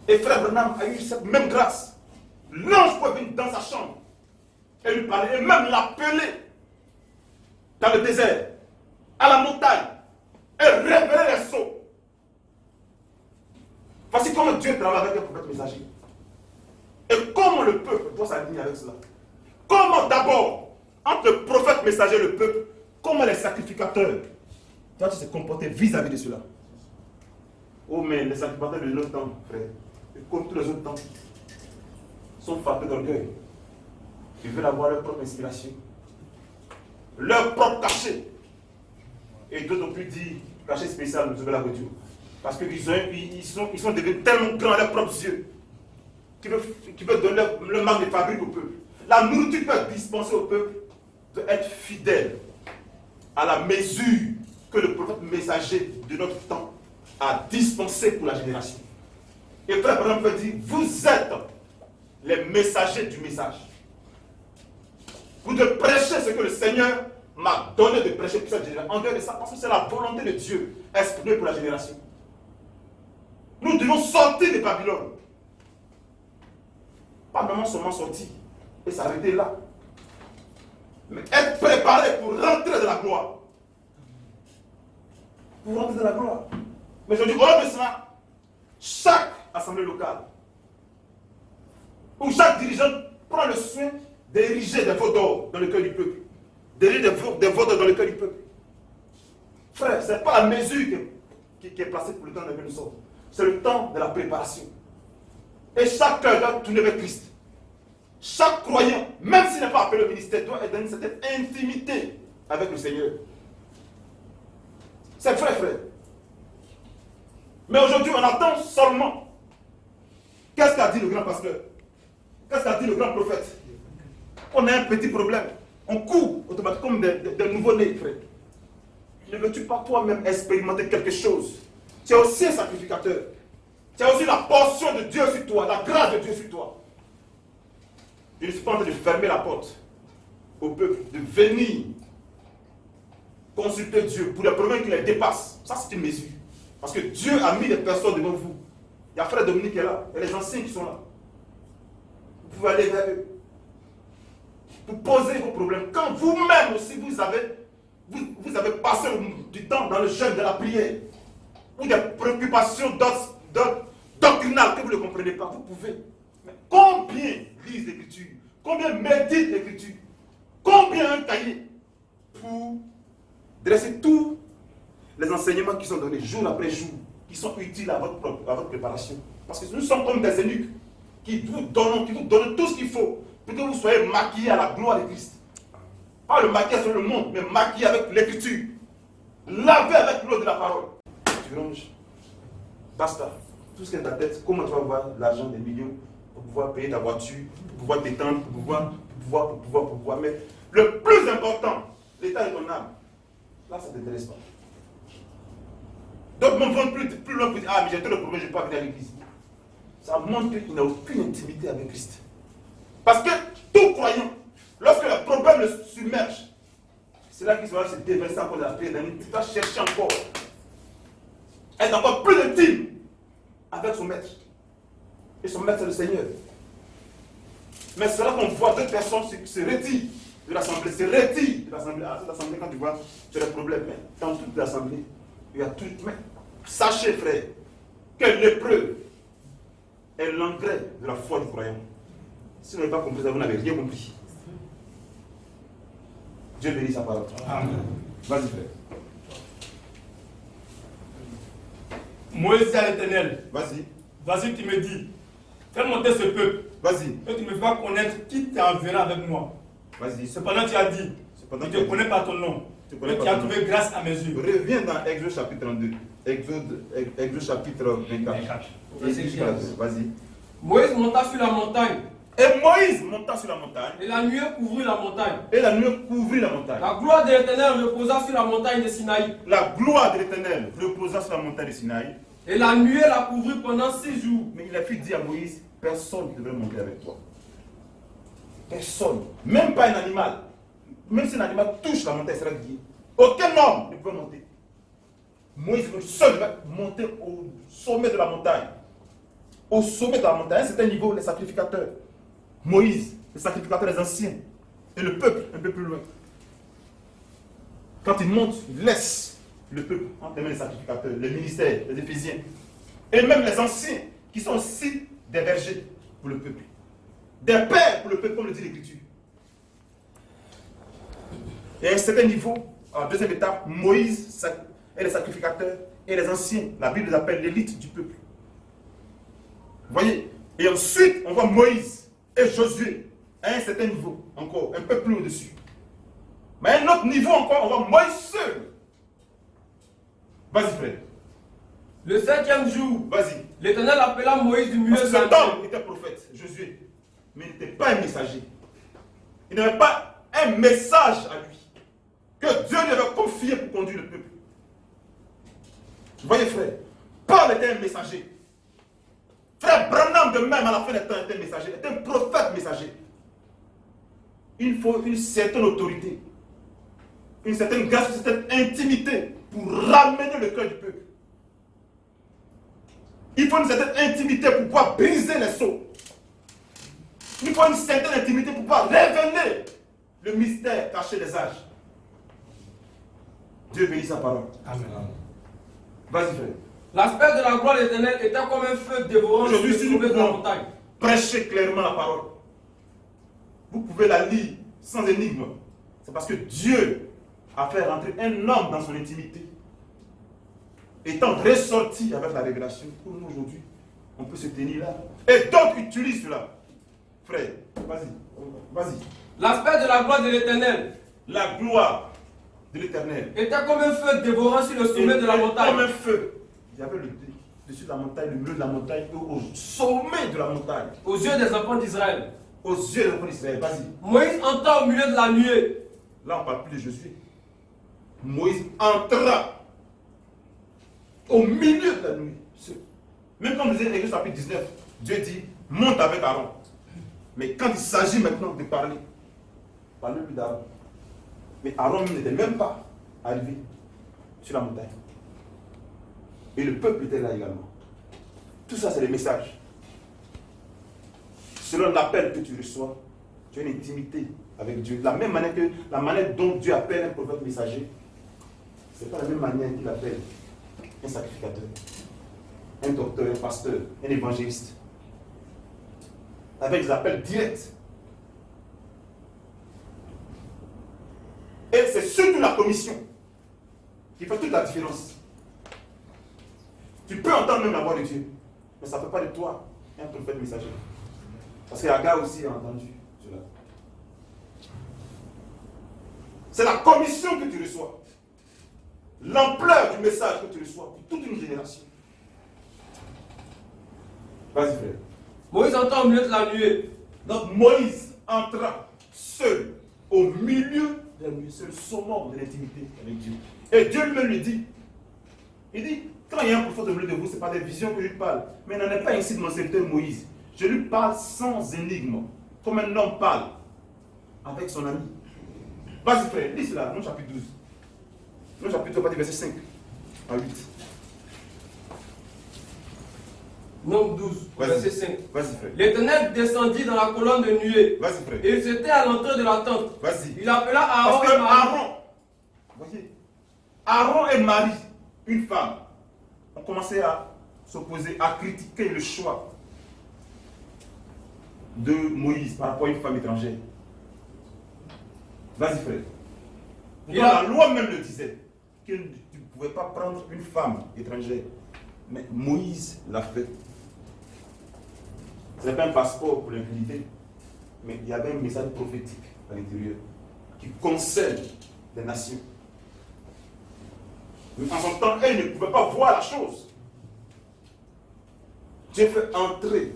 Et frère Branham a eu cette même grâce. L'ange pouvait venir dans sa chambre et lui parler, et même l'appeler dans le désert, à la montagne, et révéler les sceaux. Voici comment Dieu travaille avec un prophète messager. Et comment le peuple doit s'aligner avec cela. Comment d'abord, entre le prophète messager et le peuple, comment les sacrificateurs doivent se comporter vis-à-vis de cela. Oh mais les sacrificateurs de notre temps, frère, comme tous les autres temps, sont frappés d'orgueil. Ils veulent avoir leur propre inspiration, leur propre cachet. Et d'autres ont pu dire cachet spécial, nous avons la voiture. Parce qu'ils sont devenus tellement grands à leurs propres yeux qu'ils veulent donner le marque de fabrique au peuple. La nourriture qui peut être dispensée au peuple doit être fidèle à la mesure que le prophète messager de notre temps a dispensé pour la génération. Et frère Branham peut dire, vous êtes les messagers du message. Vous devez prêcher ce que le Seigneur m'a donné de prêcher pour cette génération. En dehors de ça, parce que c'est la volonté de Dieu exprimée pour la génération. Nous devons sortir de Babylone. Pas vraiment seulement sortir et s'arrêter là. Mais être préparé pour rentrer dans la gloire. Pour rentrer dans la gloire. Mais je dis, au lieu de cela, chaque assemblée locale, où chaque dirigeant prend le soin d'ériger des veaux d'or dans le cœur du peuple. D'ériger des veaux d'or dans le cœur du peuple. Frère, ce n'est pas la mesure qui est placée pour le temps de nous sortir. C'est le temps de la préparation. Et chaque cœur doit tourner vers Christ. Chaque croyant, même s'il n'est pas appelé au ministère, doit être dans une certaine intimité avec le Seigneur. C'est vrai, frère. Mais aujourd'hui, on attend seulement. Qu'est-ce qu'a dit le grand pasteur? Qu'est-ce qu'a dit le grand prophète? On a un petit problème. On court automatiquement comme des nouveaux-nés, frère. Ne veux-tu pas toi-même expérimenter quelque chose? Tu es aussi un sacrificateur. Tu as aussi la portion de Dieu sur toi, la grâce de Dieu sur toi. Je ne suis pas en train de fermer la porte au peuple, de venir consulter Dieu pour les problèmes qui les dépassent. Ça, c'est une mesure. Parce que Dieu a mis des personnes devant vous. Il y a frère Dominique qui est là, et les anciens qui sont là. Vous pouvez aller vers eux. Pour poser vos problèmes. Quand vous-même aussi, vous avez passé du temps dans le jeûne de la prière, ou des préoccupations doctrinales que vous ne comprenez pas, vous pouvez. Mais combien lisent l'Écriture? Combien méditent l'Écriture? Combien un cahier pour dresser tous les enseignements qui sont donnés jour après jour, qui sont utiles à votre préparation? Parce que nous sommes comme des eunuques qui vous donnent tout ce qu'il faut pour que vous soyez maquillés à la gloire de Christ. Pas le maquillage sur le monde, mais maquillés avec l'Écriture. Lavé avec l'eau de la parole. Tu ranges. Basta. tout ce qui est dans ta tête, comment tu vas avoir l'argent des millions pour pouvoir payer ta voiture, pour pouvoir t'étendre, pour pouvoir. Mais le plus important, l'état de ton âme, là, ça ne t'intéresse pas. D'autres vont plus loin pour dire, ah, mais j'ai trop de problèmes, je ne vais pas venir à l'église. Ça montre qu'il n'a aucune intimité avec Christ. Parce que tout croyant, lorsque le problème le submerge, c'est là qu'il va se déverser encore de la prière. Tu vas chercher encore. Être encore plus intime avec son maître. Et son maître, c'est le Seigneur. Mais c'est là qu'on voit d'autres personnes se retirent de l'assemblée. Se retirent de l'assemblée. Ah, cette assemblée, quand tu vois, tu as des problèmes. Mais dans toute l'assemblée, il y a tout. Mais sachez, frère, que l'épreuve est l'engrais de la foi du croyant. Si vous n'avez pas compris ça, vous n'avez rien compris. Dieu bénit sa parole. Amen. Vas-y, frère. Moïse dit à l'Éternel, Vas-y. vas-y, tu me dis, fais monter ce peuple. Vas-y. Et tu me feras connaître qui t'enverra avec moi. Vas-y. Cependant, tu as dit, je te connais par ton nom. Tu Et connais tu pas as ton trouvé grâce à mes yeux. Reviens dans Exode chapitre 32. Exode chapitre 24. Vas-y. Moïse monta sur la montagne. Et Moïse monta sur la montagne. Et la nuée couvrit la montagne. Et la nuée couvrit la montagne. La gloire de l'Éternel reposa sur la montagne de Sinaï. La gloire de l'Éternel reposa sur la montagne de Sinaï. Et la nuée la couvrit pendant 6 jours. Mais il a fait dire à Moïse, personne ne devrait monter avec toi. Personne. Même pas un animal. Même si un animal touche la montagne, il sera guidé. Aucun homme ne peut monter. Moïse seul va monter au sommet de la montagne. Au sommet de la montagne, à un certain niveau, les sacrificateurs. Moïse, les sacrificateurs, les anciens. Et le peuple, un peu plus loin. Quand il monte, il laisse le peuple entre les mains des sacrificateurs, les ministères, les éphésiens. Et même les anciens, qui sont aussi des bergers pour le peuple. Des pères pour le peuple, comme le dit l'Écriture. Et à un certain niveau, à la deuxième étape, Moïse et les sacrificateurs et les anciens, la Bible les appelle l'élite du peuple. Vous voyez? Et ensuite, on voit Moïse et Josué à un certain niveau, encore un peu plus au-dessus. Mais à un autre niveau encore, on voit Moïse seul. Vas-y, frère. Le 7e jour, Vas-y. l'Éternel appela Moïse du milieu Parce de que la cet nuée. homme était prophète, Josué. Mais il n'était pas un messager. Il n'avait pas un message à lui. Que Dieu lui avait confié pour conduire le peuple. Vous voyez, frère, Paul était un messager. Frère Branham, de même, à la fin des temps, était un messager, était un prophète messager. Il faut une certaine autorité, une certaine grâce, une certaine intimité pour ramener le cœur du peuple. Il faut une certaine intimité pour pouvoir briser les sceaux. Il faut une certaine intimité pour pouvoir révéler le mystère caché des âges. Dieu bénit sa parole. Amen. Vas-y, frère. L'aspect de la gloire de l'Éternel était comme un feu dévorant sur Aujourd'hui, le si nous sommet de la pouvons montagne. prêcher clairement la parole, vous pouvez la lire sans énigme. C'est parce que Dieu a fait rentrer un homme dans son intimité. Étant ressorti avec la révélation, pour nous aujourd'hui, on peut se tenir là. Et d'autres utilisent cela. Frère, vas-y, vas-y. L'aspect de la gloire de l'Éternel La gloire de l'Éternel était comme un feu dévorant sur le sommet de la montagne. comme un feu. Il y avait le dessus de la montagne, le milieu de la montagne, et au sommet de la montagne. Aux yeux des enfants d'Israël. Aux yeux des enfants d'Israël, vas-y. Moïse entra au milieu de la nuée. Là, on ne parle plus de Josué. Moïse entra au milieu de la nuit. Même quand on disait Exode chapitre 19, Dieu dit, monte avec Aaron. Mais quand il s'agit maintenant de parler, parle plus d'Aaron. Mais Aaron n'était même pas arrivé sur la montagne. Et le peuple était là également. Tout ça, c'est des messages. Selon l'appel que tu reçois, tu as une intimité avec Dieu. De la même manière que la manière dont Dieu appelle un prophète messager, ce n'est pas la même manière qu'il appelle un sacrificateur, un docteur, un pasteur, un évangéliste. Avec des appels directs. Et c'est surtout la commission qui fait toute la différence. Tu peux entendre même la voix de Dieu, mais ça ne fait pas de toi un prophète messager. Parce que Agar aussi a entendu cela. C'est la commission que tu reçois. L'ampleur du message que tu reçois pour toute une génération. Vas-y, frère. Moïse entend au milieu de la nuée. Donc Moïse entra seul au milieu de la nuée, seul summum de l'intimité avec Dieu. Et Dieu lui-même lui dit, il dit, quand il y a un prophète au milieu de vous, ce n'est pas des visions que je lui parle. Mais il n'en est pas ici de mon serviteur Moïse. Je lui parle sans énigme, comme un homme parle avec son ami. Vas-y frère, lis cela, Nom chapitre 12. Nom chapitre 12, verset 5 à 8. Nombre 12, verset 5. Vas-y frère. L'Éternel descendit dans la colonne de nuée. Vas-y frère. Et il s'était à l'entrée de la tente. Vas-y. Il appela Aaron Parce que et Marie. voyez, Aaron et Marie, une femme, ont commencé à s'opposer, à critiquer le choix de Moïse par rapport à une femme étrangère. Vas-y frère. La loi même le disait, que tu ne pouvais pas prendre une femme étrangère. Mais Moïse l'a fait. Ce n'est pas un passeport pour l'impunité, mais il y avait un message prophétique à l'intérieur qui concerne les nations. Mais en son temps, elle ne pouvait pas voir la chose. Dieu fait entrer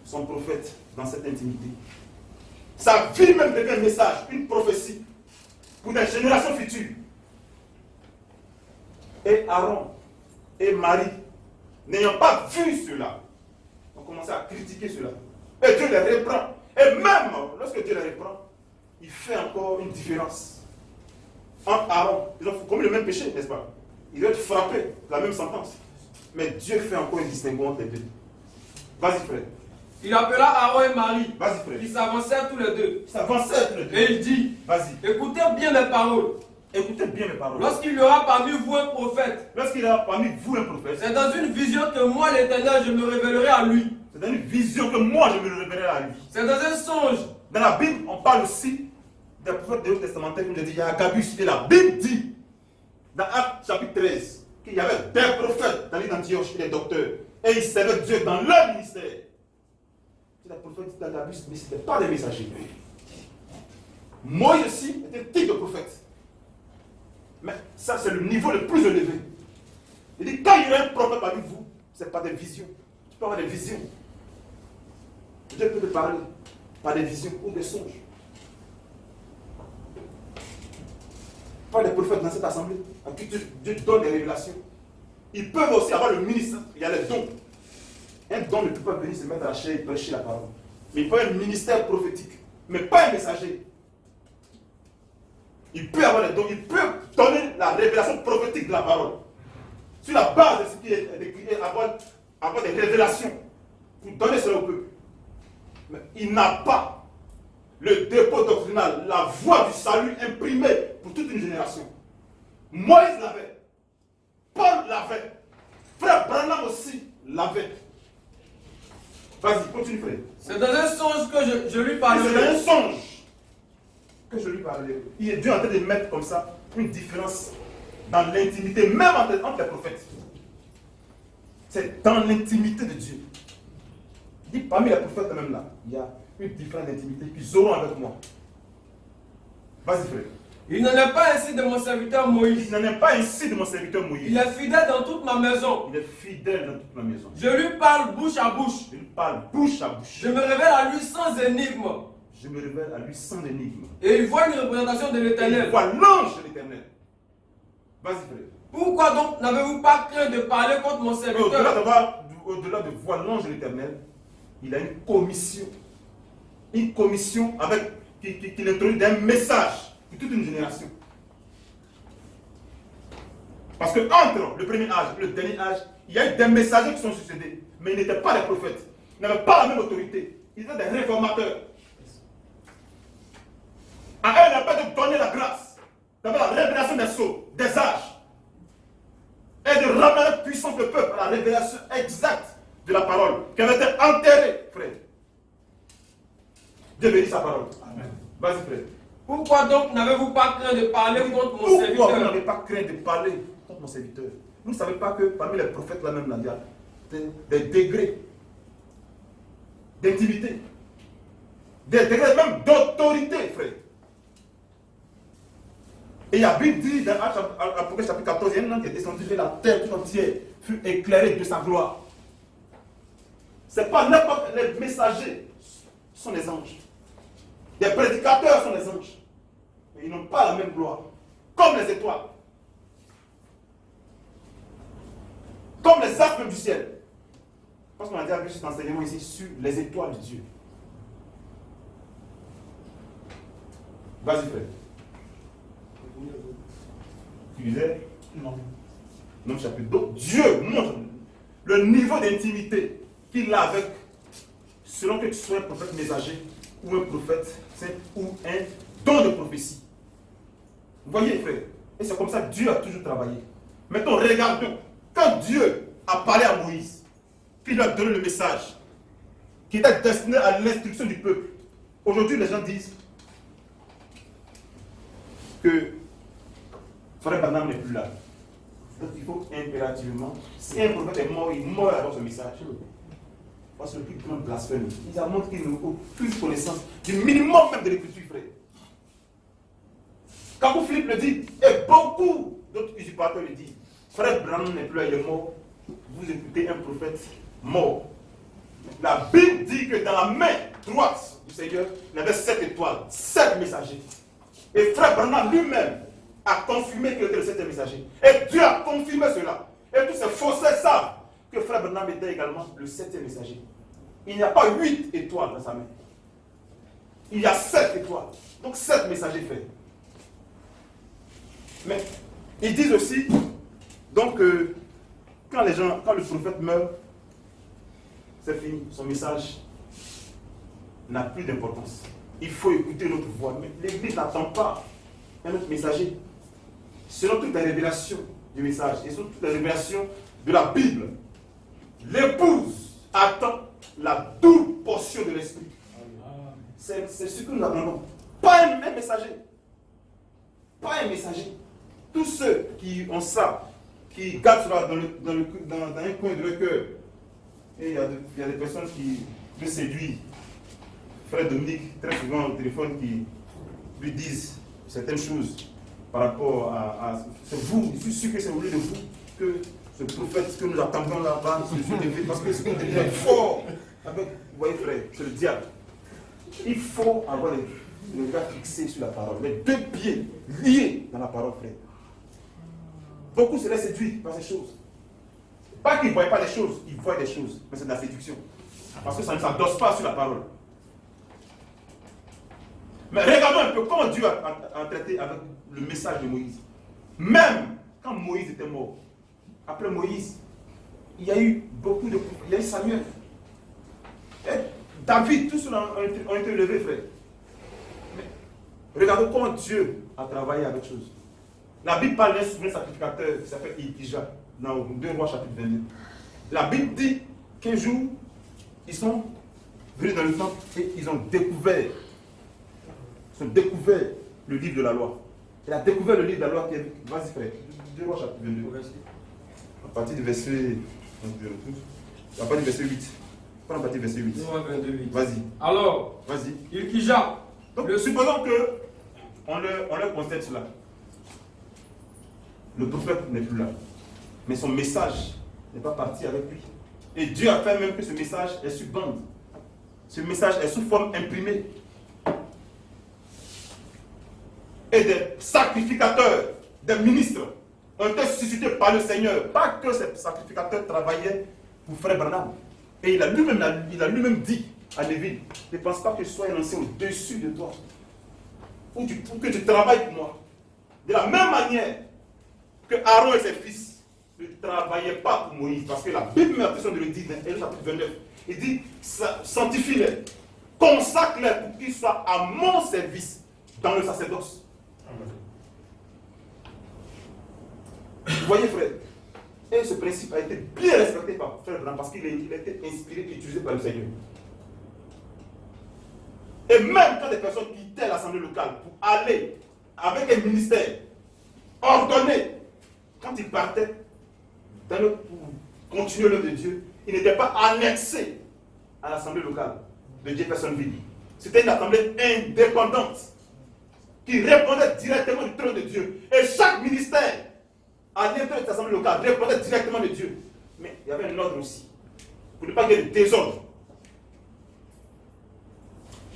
son prophète dans cette intimité. Sa vie même devient un message, une prophétie pour des générations futures. Et Aaron et Marie, n'ayant pas vu cela, ont commencé à critiquer cela. Et Dieu les reprend. Et même lorsque Dieu les reprend, il fait encore une différence entre Aaron. Ils ont commis le même péché, n'est-ce pas? Ils doivent être frappés, la même sentence. Mais Dieu fait encore une distinction entre les deux. Vas-y frère. Il appela Aaron et Marie. Vas-y frère. Ils s'avancèrent tous les deux. Ils s'avancèrent tous les deux. Et il dit, vas-y. Écoutez bien mes paroles. Écoutez bien mes paroles. Lorsqu'il y aura parmi vous un prophète, lorsqu'il y aura parmi vous un prophète, c'est dans une vision que moi, l'Éternel, je me révélerai à lui. C'est dans une vision que moi, je me révélerai à lui. C'est dans un songe. Dans la Bible, on parle aussi des prophètes de l'Ancien Testament, comme je dis, il y a Agabus. Et la Bible dit, dans Actes chapitre 13, qu'il y avait des prophètes dans l'île d'Antioche et des docteurs. Et ils servaient Dieu dans leur ministère. C'est des prophètes d'Agabus, mais ce n'étaient pas des messagers. Moïse aussi était type de prophète. Mais ça, c'est le niveau le plus élevé. Il dit, quand il y a un prophète parmi vous, ce n'est pas des visions. Tu peux avoir des visions. Dieu peut te parler par des visions ou des songes. Pas des prophètes dans cette assemblée à qui Dieu donne des révélations. Ils peuvent aussi avoir le ministère. Il y a les dons. Un don ne peut pas venir se mettre à la chair et prêcher la parole. Mais il peut avoir un ministère prophétique, mais pas un messager. Il peut avoir les dons, il peut donner la révélation prophétique de la parole. Sur la base de ce qui est écrit, avoir des révélations pour donner cela au peuple. Mais il n'a pas le dépôt doctrinal, la voie du salut imprimée pour toute une génération. Moïse l'avait. Paul l'avait. Frère Branham aussi l'avait. Vas-y, continue frère. C'est dans un songe que je lui C'est parlerai. dans un songe que je lui parlais. Il est Dieu en train de mettre comme ça une différence dans l'intimité, même entre les prophètes. C'est dans l'intimité de Dieu. Il dit parmi les prophètes même là, il y a une différence d'intimité qu'ils auront avec moi. Vas-y frère. Il n'en est pas ainsi de mon serviteur Moïse. Il n'en est pas ainsi de mon serviteur Moïse. Il est fidèle dans toute ma maison. Il est fidèle dans toute ma maison. Je lui parle bouche à bouche. Je lui parle bouche à bouche. Je me révèle à lui sans énigme. Je me révèle à lui sans énigme. Et il voit une représentation de Il l'Éternel. voit l'ange de l'Éternel. Vas-y frère. Pourquoi donc n'avez-vous pas craint de parler contre mon Au-delà serviteur? de voir l'ange de l'Éternel, il a une commission. Une commission avec qui introduit un message pour toute une génération. Parce que entre le premier âge et le dernier âge, il y a eu des messagers qui sont succédés. Mais ils n'étaient pas des prophètes. Ils n'avaient pas la même autorité. Ils étaient des réformateurs. À eux, il n'a pas de donner la grâce, d'avoir la révélation des sceaux, des âges, et de ramener puissance le peuple à la révélation exacte de la parole, qui avait été enterrée, frère. Dieu bénit sa parole. Amen. Vas-y, frère. Pourquoi donc n'avez-vous pas craint de parler contre mon Pourquoi vous serviteur? n'avez pas craint de parler contre mon serviteur? Vous ne savez pas que parmi les prophètes, là même, il y a des degrés d'intimité, des degrés même d'autorité, frère. Et la Bible dit dans Apocalypse chapitre 14, il y a un homme qui est descendu de la terre tout entière, fut éclairé de sa gloire. C'est pas n'importe les messagers sont des anges. Les prédicateurs sont des anges. Mais ils n'ont pas la même gloire. Comme les étoiles. Comme les astres du ciel. Parce qu'on a déjà vu cet enseignement ici sur les étoiles de Dieu. Vas-y, frère. Tu disais? Non. Non, chapitre. Donc, Dieu montre le niveau d'intimité qu'il a avec, selon que tu sois un prophète messager, ou un prophète, ou un don de prophétie. Vous voyez, frère? Et c'est comme ça que Dieu a toujours travaillé. Maintenant, regardons. Quand Dieu a parlé à Moïse, qu'il lui a donné le message, qui était destiné à l'instruction du peuple. Aujourd'hui, les gens disent que Frère Branham n'est plus là. Donc il faut impérativement, si un prophète est mort, il meurt avant ce message. Parce que le plus grand blasphème, ils ont montré qu'ils n'ont aucune connaissance du minimum même de l'écriture, frère. Quand vous Philippe le dit, et beaucoup d'autres usurpateurs le disent, Frère Branham n'est plus là, il est mort. Vous écoutez un prophète mort. La Bible dit que dans la main droite du Seigneur, il y avait 7 étoiles, 7 messagers. Et Frère Branham lui-même a confirmé qu'il était le 7e messager. Et Dieu a confirmé cela. Et tous ces faussaires savent que Frère Branham était également le 7e messager. Il n'y a pas 8 étoiles dans sa main. Il y a 7 étoiles. Donc 7 messagers faits. Mais ils disent aussi donc quand le prophète meurt, c'est fini. Son message n'a plus d'importance. Il faut écouter notre voix. Mais l'Église n'attend pas un autre messager. Selon toutes les révélations du message et selon toutes les révélations de la Bible, l'épouse attend la double portion de l'esprit. C'est ce que nous attendons. Pas un messager. Pas un messager. Tous ceux qui ont ça, qui gardent cela dans un coin de leur cœur, et il y a des personnes qui le séduisent. Frère Dominique, très souvent au téléphone, qui lui disent certaines choses par rapport à c'est vous, je suis sûr que c'est au lieu de vous que ce prophète que nous attendons là-bas se lever, parce que c'est devient fort. Avec, vous voyez frère, c'est le diable. Il faut avoir le regard fixé sur la parole, les 2 pieds liés dans la parole, frère. Beaucoup se laissent séduire par ces choses. Pas qu'ils ne voient pas les choses, ils voient des choses, mais c'est de la séduction. Parce que ça ne s'endosse pas sur la parole. Mais regardons un peu comment Dieu a traité avec le message de Moïse. Même quand Moïse était mort, après Moïse, il y a eu beaucoup de... Il y a eu Samuel. Et David, tous ceux-là ont été levés, frère. Mais regardons comment Dieu a travaillé avec choses. La Bible parle d'un souverain sacrificateur qui s'appelle Ilkija, dans 2 Rois chapitre 22. La Bible dit qu'un jour, ils sont venus dans le temple et ils ont découvert le livre de la loi. Il a découvert le livre de la loi qui est... Vas-y frère, 2 Rois chapitre 22. À partir du verset... À partir du verset 8. Pas à partir du verset 8. 2 Rois 22, 8. Vas-y. Alors, vas-y. Ilkija. Donc, supposons que on leur constate cela. Le prophète n'est plus là. Mais son message n'est pas parti avec lui. Et Dieu a fait même que ce message est sur bande. Ce message est sous forme imprimée. Et des sacrificateurs, des ministres ont été suscités par le Seigneur. Pas que ces sacrificateurs travaillaient pour Frère Branham. Et il a lui-même dit à Lévi, ne pense pas que je sois un ancien au-dessus de toi. Ou que tu travailles pour moi. De la même manière que Aaron et ses fils ne travaillaient pas pour Moïse. Parce que la Bible met l'impression de le dire dans Hébreux chapitre 29. Il dit, sanctifie-les, consacre-les pour qu'ils soient à mon service dans le sacerdoce. Vous voyez, frère, et ce principe a été bien respecté par Frère Branham parce qu'il a été inspiré et utilisé par le Seigneur. Et même quand des personnes quittaient l'assemblée locale pour aller avec un ministère ordonné, quand ils partaient pour continuer l'œuvre de Dieu, ils n'étaient pas annexés à l'assemblée locale de Jeffersonville. C'était une assemblée indépendante qui répondait directement du trône de Dieu. Et chaque ministère à l'intérieur de l'assemblée locale répondait directement de Dieu. Mais il y avait un ordre aussi. pour ne pas qu'il y ait de désordre.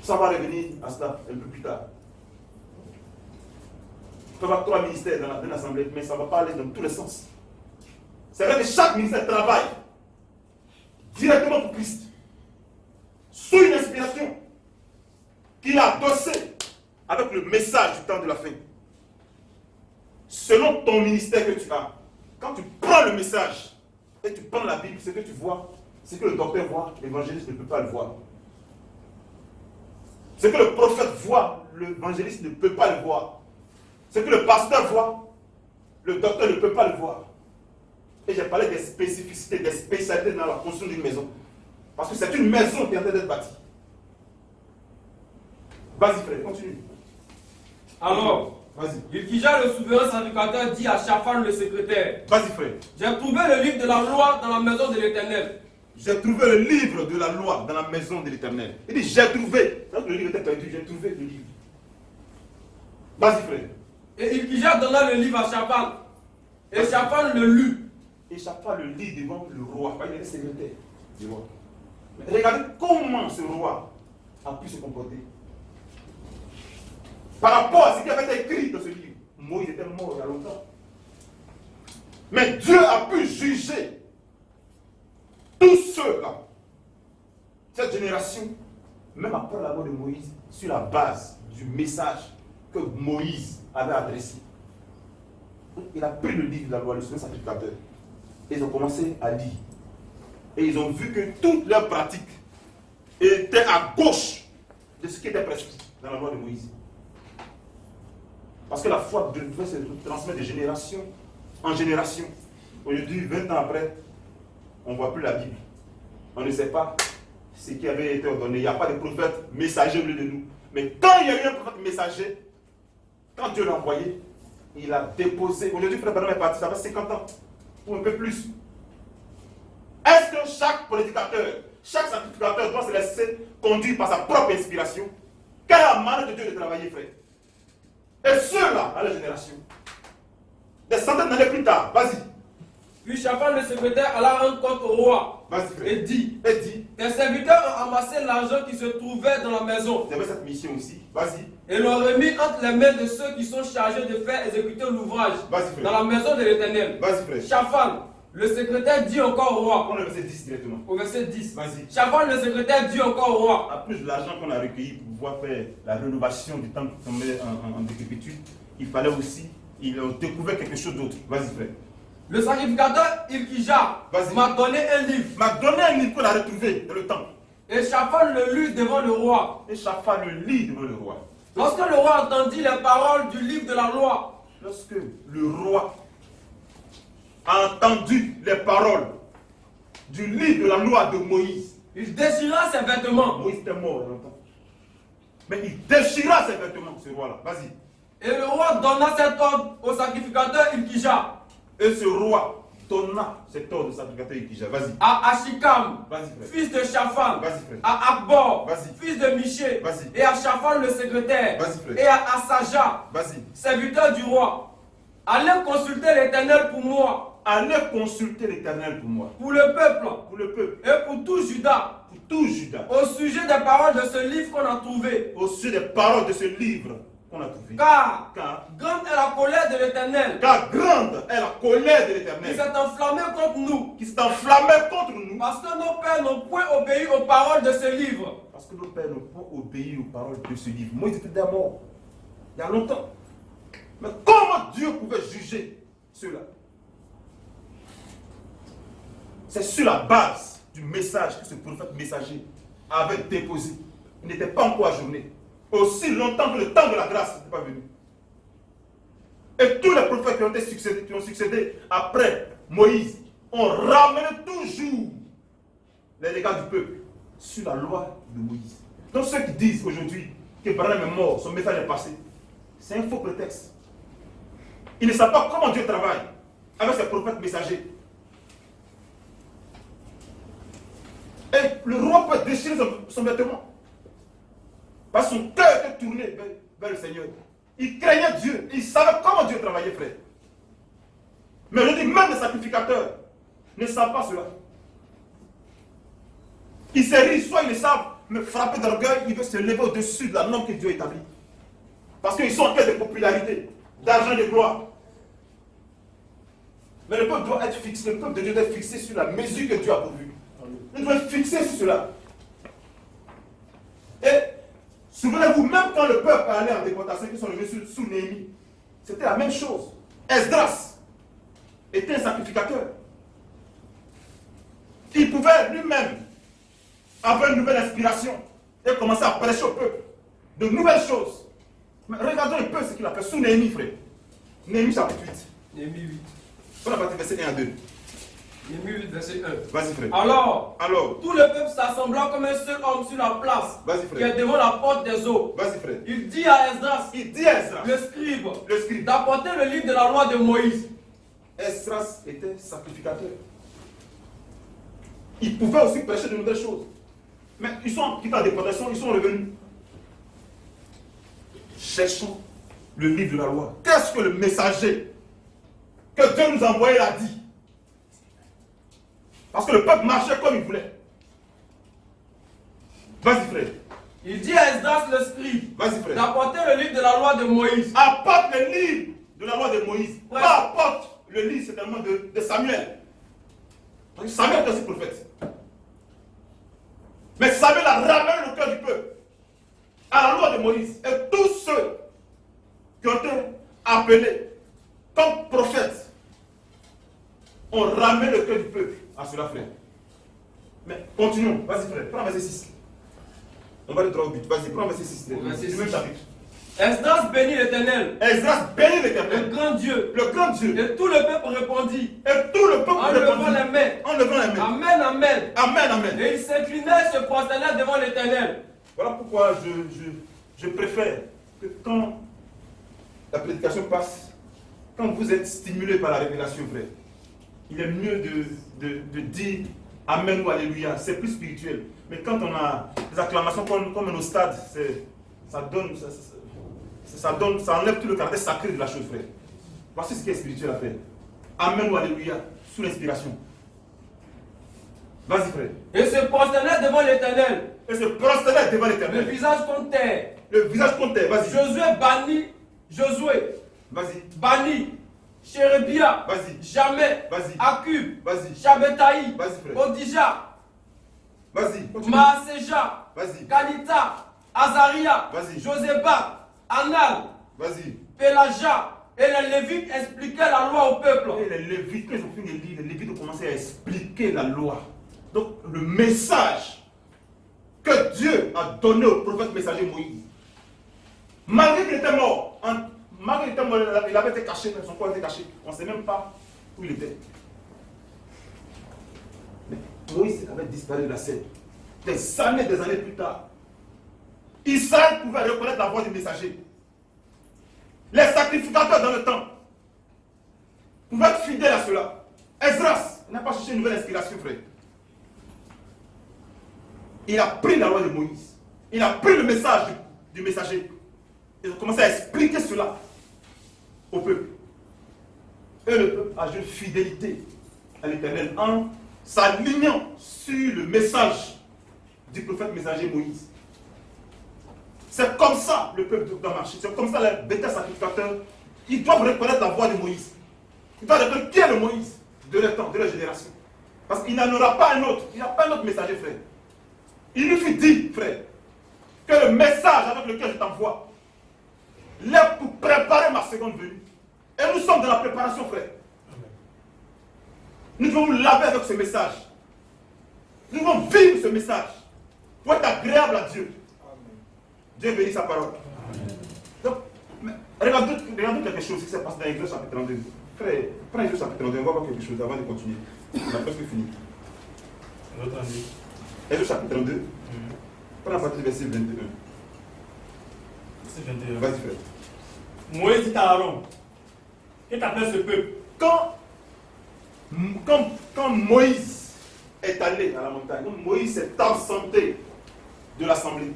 Ça va revenir à cela un peu plus tard. Il peut y avoir 3 ministères dans l'Assemblée, mais ça ne va pas aller dans tous les sens. C'est vrai que chaque ministère travaille directement pour Christ, sous une inspiration qu'il a adossée avec le message du temps de la fin. Selon ton ministère que tu as, quand tu prends le message et tu prends la Bible, ce que tu vois, ce que le docteur voit, l'évangéliste ne peut pas le voir. Ce que le prophète voit, l'évangéliste ne peut pas le voir. Ce que le pasteur voit, le docteur ne peut pas le voir. Et j'ai parlé des spécificités, des spécialités dans la construction d'une maison. Parce que c'est une maison qui est en train d'être bâtie. Vas-y frère, continue. Alors, vas-y. Hilkija, le souverain sacrificateur, dit à Shaphan, le secrétaire, vas-y frère. j'ai trouvé le livre de la loi dans la maison de l'Éternel. J'ai trouvé le livre de la loi dans la maison de l'Éternel. Il dit, j'ai trouvé. Quand le livre était perdu, j'ai trouvé le livre. Vas-y frère. Et Hilkija donna le livre à Shaphan. Et Shaphan le lut. Et Shaphan le lit devant le roi. Il est secrétaire du roi. Mais regardez comment ce roi a pu se comporter. Par rapport à ce qui avait été écrit dans ce livre. Moïse était mort il y a longtemps. Mais Dieu a pu juger tous ceux-là, cette génération, même après la mort de Moïse, sur la base du message que Moïse avait adressé. Il a pris le livre de la loi, le souverain sacrificateur, et ils ont commencé à lire. Et ils ont vu que toutes leurs pratiques étaient à gauche de ce qui était prescrit dans la loi de Moïse. Parce que la foi devait se transmettre de génération en génération. Aujourd'hui, 20 ans après, on ne voit plus la Bible. On ne sait pas ce qui avait été ordonné. Il n'y a pas de prophète messager au milieu de nous. Mais quand il y a eu un prophète messager, quand Dieu l'a envoyé, il a déposé. Aujourd'hui, Frère Branham est parti, ça fait 50 ans, ou un peu plus. Est-ce que chaque prédicateur, chaque sacrificateur doit se laisser conduire par sa propre inspiration? Quelle est la manière de Dieu de travailler, frère? Et ceux-là, à la génération, des centaines d'années plus tard, vas-y. Puis Shaphan le secrétaire alla rendre compte au roi. Vas-y, frère. Et dit, tes serviteurs ont amassé l'argent qui se trouvait dans la maison. J'avais cette mission aussi, vas-y. Et l'ont remis entre les mains de ceux qui sont chargés de faire exécuter l'ouvrage dans la maison de l'Éternel. Vas-y, frère. Shaphan, le secrétaire, dit encore au roi. On est au verset 10 directement. Au verset 10. Vas-y. Shaphan, le secrétaire, dit encore au roi. En plus de l'argent qu'on a recueilli pour pouvoir faire la rénovation du temple qui tombait en décrépitude, il fallait aussi, ils ont découvert quelque chose d'autre. Vas-y, frère. Le sacrificateur Hilkija m'a donné un livre. M'a donné un livre qu'on a retrouvé dans le temple. Et Shaphan le lut devant le roi. Et Shaphan le lit devant le roi. Lorsque le roi entendit les paroles du livre de la loi. Lorsque le roi a entendu les paroles du livre de la loi de Moïse, il déchira ses vêtements. Moïse était mort il y a longtemps. Mais il déchira ses vêtements, ce roi-là. Vas-y. Et le roi donna cet ordre au sacrificateur Hilkija. Et ce roi donna cet ordre au sacrificateur Hilkija. Vas-y. À Ashikam, vas-y, fils de Shaphan. Vas-y, frère. À Akbor, vas-y, fils de Miché. Vas-y. Et à Shaphan le secrétaire. Vas-y, frère. Et à Asaja, vas-y, serviteur du roi. Allez consulter l'Éternel pour moi. Allez consulter l'Éternel pour moi. Pour le peuple. Pour le peuple. Et pour tout Juda. Pour tout Juda. Au sujet des paroles de ce livre qu'on a trouvé. Au sujet des paroles de ce livre qu'on a trouvé. Car grande est la colère de l'Éternel. Car grande est la colère de l'Éternel. Qui s'est enflammée contre nous. Qui s'est enflammée contre nous. Parce que nos pères n'ont point obéi aux paroles de ce livre. Parce que nos pères n'ont pas obéi aux paroles de ce livre. Moïse était déjà mort. Il y a longtemps. Mais comment Dieu pouvait juger cela? C'est sur la base du message que ce prophète messager avait déposé. Il n'était pas encore ajourné. Aussi longtemps que le temps de la grâce n'était pas venu. Et tous les prophètes qui ont succédé après Moïse ont ramené toujours les dégâts du peuple sur la loi de Moïse. Donc ceux qui disent aujourd'hui que Branham est mort, son message est passé, c'est un faux prétexte. Ils ne savent pas comment Dieu travaille avec ses prophètes messagers. Et le roi peut déchirer son vêtement. Parce que son cœur était tourné vers le Seigneur. Il craignait Dieu. Il savait comment Dieu travaillait, frère. Mais je dis, même les sacrificateurs ne savent pas cela. ils se risent, soit ils le savent, mais frappés d'orgueil, ils veulent se lever au-dessus de la norme que Dieu établit. Parce qu'ils sont en quête de popularité, d'argent et de gloire. Mais le peuple doit être fixé, le peuple de Dieu doit être fixé sur la mesure que Dieu a pourvue. Nous devons être fixés sur cela. Et souvenez-vous, même quand le peuple allait en déportation, qui sont levés sous Néhémie, c'était la même chose. Esdras était un sacrificateur. Il pouvait lui-même avoir une nouvelle inspiration et commencer à prêcher au peuple de nouvelles choses. Mais regardons un peu ce qu'il a fait sous Néhémie, frère. Néhémie chapitre 8. Néhémie 8. On a parti verset 1 à 2. Néhémie 8, verset 1. Vas-y, frère. Alors, tout le peuple s'assembla comme un seul homme sur la place qui est devant la porte des eaux. Vas-y, frère. Il dit à Esdras, le scribe, d'apporter le livre de la loi de Moïse. Esdras était sacrificateur. Il pouvait aussi prêcher de nouvelles choses. Mais ils sont quittés en déportation, ils sont revenus. Cherchons le livre de la loi. Qu'est-ce que le messager que Dieu nous a envoyé a dit? Parce que le peuple marchait comme il voulait. Vas-y, frère. Il dit à Esdras le scribe, vas-y, frère, d'apporter le livre de la loi de Moïse. Apporte le livre de la loi de Moïse. Ouais. Pas apporte le livre certainement de Samuel. Parce que Samuel est aussi prophète. Mais Samuel a ramené le cœur du peuple à la loi de Moïse. Et tous ceux qui ont été appelés comme prophètes ont ramené le cœur du peuple à cela, frère. Mais continuons. Vas-y, frère. Prends verset 6. On va aller droit au but. Vas-y, prends verset 6. Du même chapitre. Esdras bénit l'Éternel. Esdras bénit l'Éternel. Le grand Dieu. Le grand Dieu. Et tout le peuple répondit. Et tout le peuple répondit. En levant les mains. En levant les mains. Amen, amen. Amen, amen. Et il s'inclinait et se prosternait devant l'Éternel. Voilà pourquoi je préfère que quand la prédication passe, quand vous êtes stimulé par la révélation, frère, il est mieux de dire Amen ou Alléluia. C'est plus spirituel. Mais quand on a des acclamations comme au stade, ça enlève tout le caractère sacré de la chose, frère. Voici ce qui est spirituel à faire. Amen ou Alléluia, sous l'inspiration. Vas-y, frère. Et se prosternait devant l'Éternel. Et se prosternait devant l'Éternel. Le visage contre terre. Le visage contre terre, vas-y. Josué. Vas-y. Bani. Chérébia. Vas-y. Jamais. Vas-y. Akub. Vas-y. Shabetaï. Vas-y, frère. Odija. Vas-y. Maaseja. Vas-y. Kalita. Azaria. Vas-y. Josébat. Anal. Vas-y. Pélaja. Et les Lévites expliquaient la loi au peuple. Et les Lévites, quand ils ont fini de lire, les Lévites ont commencé à expliquer la loi. Donc, le message que Dieu a donné au prophète messager Moïse, malgré qu'il était mort, il avait été caché, son corps était caché, on ne sait même pas où il était. Mais Moïse avait disparu de la scène. Des années plus tard, Israël pouvait reconnaître la voix du messager. Les sacrificateurs dans le temps pouvaient être fidèles à cela. Esdras n'a pas cherché une nouvelle inspiration, frère. Il a pris la loi de Moïse. Il a pris le message du messager. Ils ont commencé à expliquer cela au peuple. Et le peuple a joué fidélité à l'Éternel en s'alignant sur le message du prophète messager Moïse. C'est comme ça le peuple doit marcher. C'est comme ça les bêtes sacrificateurs. Ils doivent reconnaître la voix de Moïse. Ils doivent reconnaître qui est le Moïse de leur temps, de leur génération. Parce qu'il n'en aura pas un autre. Il n'y a pas un autre messager, frère. Il lui fut dit, frère, que le message avec lequel je t'envoie l'est pour préparer ma seconde venue. Et nous sommes dans la préparation, frère. Nous devons nous laver avec ce message. Nous devons vivre ce message pour être agréable à Dieu. Dieu bénit sa parole. Donc, regardons quelque chose qui s'est passé dans Exode chapitre 32. Frère, prends Exode chapitre 32, on va voir quelque chose avant de continuer. On a presque fini. Exode chapitre 32. Prends la partie du verset 21. Verset 21. Vas-y, frère. Moïse dit à Aaron, qu'est-ce qu'appelle ce peuple? Quand Moïse est allé à la montagne, quand Moïse s'est absenté de l'assemblée,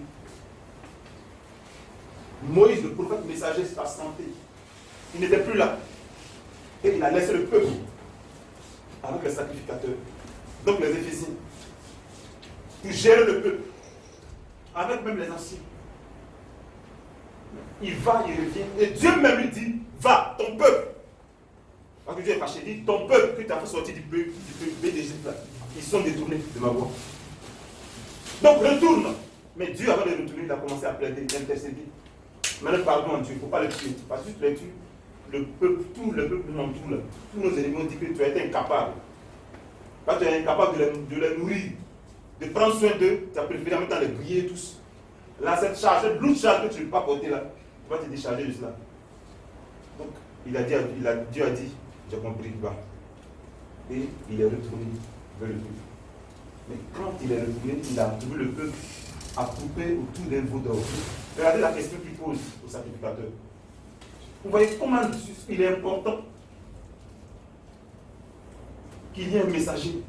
Moïse, le prophète messager, s'est absenté. Il n'était plus là. Et il a laissé le peuple avec les sacrificateurs. Donc les Éphésiens. pour gérer le peuple, avec même les anciens. Il va, il revient, et Dieu même lui dit, va, ton peuple. Parce que Dieu est fâché, il dit, ton peuple que tu as fait sortir du pays d'Égypte, ils sont détournés de ma voix. Donc retourne. Mais Dieu, avant de retourner, il a commencé à plaider, intercéder. Maintenant, pardon à Dieu, il ne faut pas le tuer. Parce que si tu les tues, le peuple, tout le peuple nous entoure, tous nos ennemis ont dit que tu as été incapable. Parce que tu es incapable de les nourrir, de prendre soin d'eux, tu as préféré en même temps les griller tous. Là, cette charge, cette lourde charge que tu ne peux pas porter là, tu vas te décharger de cela. Donc, Dieu a dit, j'ai compris, va. Et il est retourné vers le peuple. Mais quand il est retourné, il a trouvé le peuple accroupé autour d'un veau d'or. Regardez la question qu'il pose au sacrificateur. Vous voyez comment il est important qu'il y ait un messager.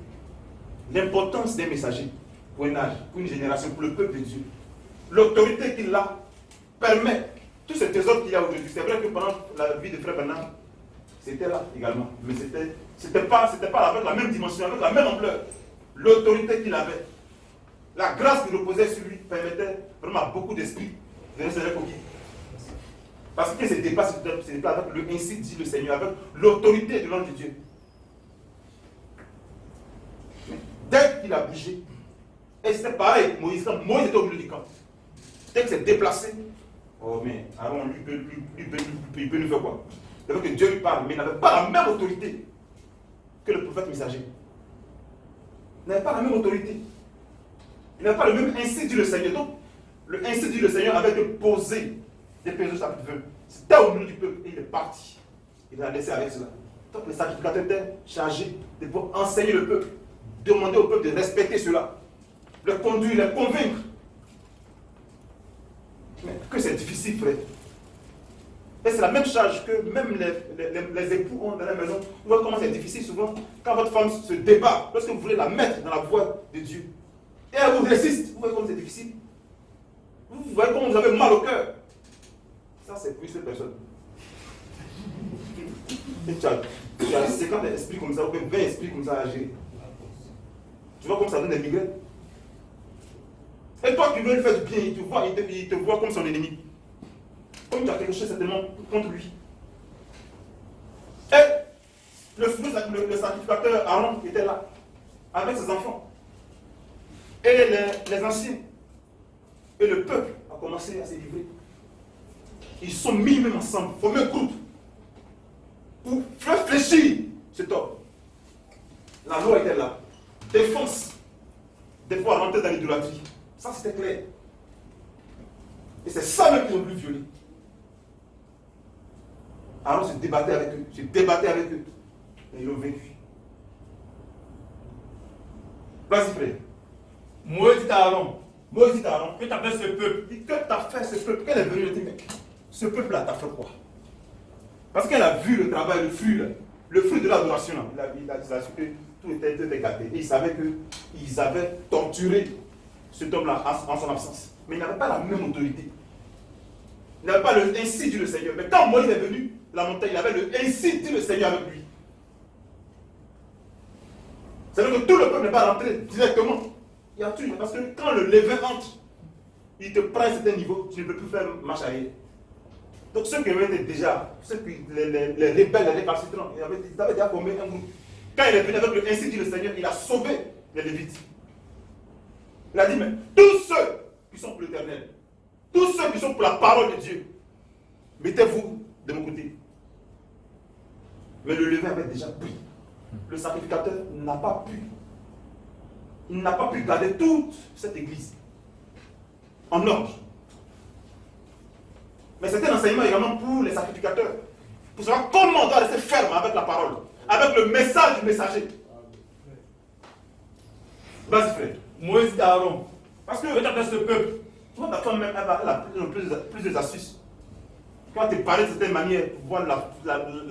L'importance des messagers pour un âge, pour une génération, pour le peuple de Dieu. L'autorité qu'il a permet tous ces trésors qu'il y a aujourd'hui. C'est vrai que pendant la vie de Frère Branham, c'était là également. Mais c'était pas avec la même dimension, avec la même ampleur. L'autorité qu'il avait, la grâce qui reposait sur lui permettait vraiment à beaucoup d'esprits de rester coquilles. Parce que c'était pas avec le ainsi dit le Seigneur, avec l'autorité de l'ange de Dieu. Mais dès qu'il a bougé, et c'était pareil, Moïse était au milieu du camp. Dès qu'il s'est déplacé, oh mais Aaron, lui peut nous faire quoi? Il veut que Dieu lui parle, mais il n'avait pas la même autorité que le prophète messager. Il n'avait pas la même autorité. Il n'avait pas le même ainsi dit le Seigneur. Donc, le ainsi dit le Seigneur avait de poser des péchés chapitre 20. C'était au milieu du peuple et il est parti. Il a laissé avec cela. Donc, le sacrificateur était chargé de pouvoir enseigner le peuple, demander au peuple de respecter cela, le conduire, le convaincre. Mais que c'est difficile, frère. Et c'est la même charge que même les époux ont dans la maison. Vous voyez comment c'est difficile souvent quand votre femme se débat, lorsque vous voulez la mettre dans la voie de Dieu. Et elle vous résiste. Vous voyez comment c'est difficile. Vous voyez comment vous avez mal au cœur. Ça, c'est plus cette personne. Et tu as 50 esprits comme ça, ou même 20 esprits comme ça à gérer. Tu vois comme ça donne des migraines. Et toi qui veux lui faire du bien, il te voit comme son ennemi. Comme tu as quelque chose certainement contre lui. Et le sacrificateur Aaron était là, avec ses enfants. Et les anciens. Et le peuple a commencé à se livrer. Ils sont mis même ensemble, formés un groupe, pour faire fléchir cet homme. La loi était là. Défense. Des fois rentrer dans l'idolâtrie. Ça c'était clair. Et c'est ça même qu'ils ont voulu violer. Aaron se débattait avec eux, et ils l'ont vaincu. Vas-y, frère. Moïse dit à Aaron, que tu as fait ce peuple. Que tu as fait ce peuple. Qu'elle est venue, elle dit, mais ce peuple-là t'a fait quoi? Parce qu'elle a vu le travail, le fruit de l'adoration. Il a su que tout était gâté. Et il savait qu'ils avaient torturé cet homme-là en son absence. Mais il n'avait pas la même autorité. Il n'avait pas le ainsi dit le Seigneur. Mais quand Moïse est venu, la montagne, il avait le ainsi dit le Seigneur avec lui. C'est-à-dire que tout le peuple n'est pas rentré directement. Il y a tout, parce que quand le levain entre, il te prend à un certain niveau, tu ne peux plus faire marche arrière. Donc ceux qui étaient déjà, les rebelles, les récalcitrants, ils avaient déjà formé un groupe. Quand il est venu avec le ainsi dit le Seigneur, il a sauvé les Lévites. Il a dit, mais tous ceux qui sont pour l'Éternel, tous ceux qui sont pour la parole de Dieu, mettez-vous de mon côté. Mais le levain avait déjà pris. Le sacrificateur n'a pas pu. Il n'a pas pu garder toute cette église en ordre. Mais c'était un enseignement également pour les sacrificateurs. Pour savoir comment on doit rester ferme avec la parole, avec le message du messager. Vas-y, frère. Moïse dit à Aaron, parce que tu as fait ce peuple. Tu vois, ta femme même, elle a plus d'astuces. Quand tu parles de certaine manière, pour pouvoir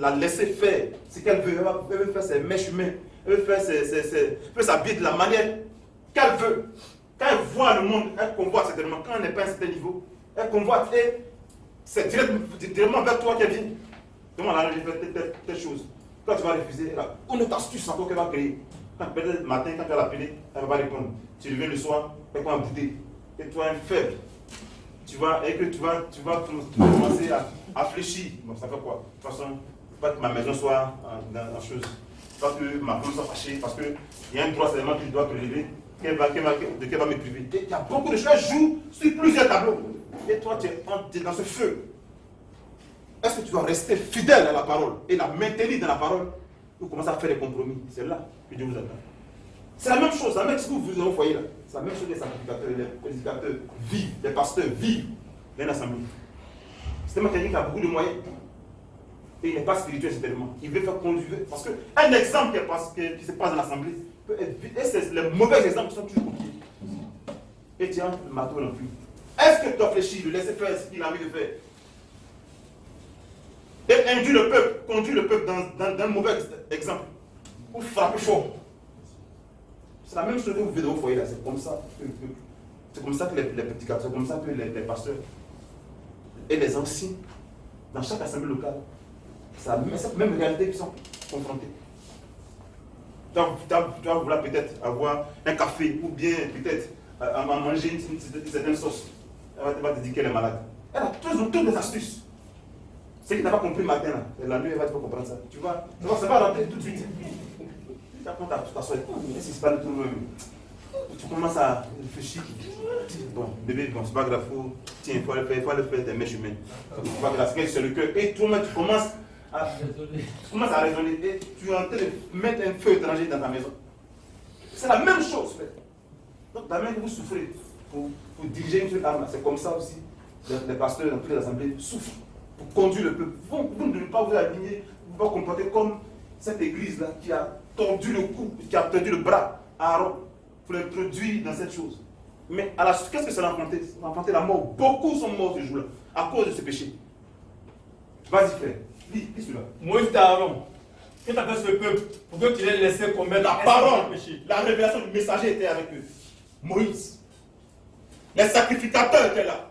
la laisser faire ce qu'elle veut. Elle veut faire ses mèches humaines. Elle veut faire s'habiller de la manière qu'elle veut. Quand elle voit le monde, elle convoite certainement. Quand elle n'est pas à un certain niveau, elle convoite et c'est directement vers toi qu'elle vient. Demande à elle de faire telle chose. Quand tu vas refuser, elle a une autre astuce encore qu'elle va créer. Peut-être le matin, quand tu vas l'appeler, elle ne va pas répondre. Tu reviens le soir, elle va bouder. Et toi, un faible. Tu vas commencer à fléchir. Bon, ça fait quoi? De toute façon, pas que ma maison soit dans la chose. Pas que ma femme soit fâchée, parce qu'il y a un droit seulement que je dois te lever, de qu'elle va me priver. Il y a beaucoup de choses qui jouent sur plusieurs tableaux. Et toi, tu es dans ce feu. Est-ce que tu dois rester fidèle à la parole et la maintenir dans la parole ou commencer à faire des compromis? C'est là que Dieu vous attend. C'est la même chose, la même chose que vous au foyer là. C'est la même chose que les sacrificateurs, les prédicateurs vivent, les pasteurs vivent dans l'assemblée. C'est un quelqu'un qui a beaucoup de moyens. Et il n'est pas spirituel certainement. Il veut faire conduire. Parce qu'un exemple qui se passe dans l'assemblée peut être vite. Et c'est les mauvais exemples qui sont toujours copiés. Et tiens, le marteau non plus. Est-ce que tu dois réfléchir, le laisser faire ce qu'il a envie de faire? Et induire le peuple, conduire le peuple dans un mauvais exemple. Ou frapper fort. C'est la même chose que vous faites dans vos foyers là. C'est comme ça que le peuple. C'est comme ça que les prédicateurs, c'est comme ça que les pasteurs et les anciens, dans chaque assemblée locale, c'est cette même réalité qui sont confrontés. Tu vas vouloir peut-être avoir un café ou bien peut-être à manger une certaine sauce. Elle va te dire qu'elle est malade. Elle a toutes les astuces. Ce que tu n'as pas compris matin, là, la nuit, elle va te faire comprendre ça. Tu vois, ça va rentrer tout de suite. Tu as t'assois, est-ce que c'est pas le tout même? Tu commences à réfléchir. Bon, bébé, bon, c'est pas grave, il faut le faire des mèches humaines. C'est pas grave, c'est le cœur. Et toi-même, tu commences à raisonner. Et tu es en train de mettre un feu étranger dans ta maison. C'est la même chose, frère. Donc, la même que vous souffrez pour diriger une seule arme, c'est comme ça aussi. Les pasteurs dans toutes les assemblées souffrent pour conduire le peuple. Vous ne devez pas vous aligner, vous ne vous comporter comme cette église-là qui a tordu le cou, qui a tordu le bras à Aaron pour l'introduire dans cette chose. Mais qu'est-ce que ça a rencontré? Ça a rencontré la mort. Beaucoup sont morts ce jour-là à cause de ce péché. Vas-y, frère. Lis celui-là. Moïse et Aaron, que tu as fait ce peuple pour que tu les laisses commettre la parole, la révélation du messager était avec eux. Moïse. Les sacrificateurs étaient là.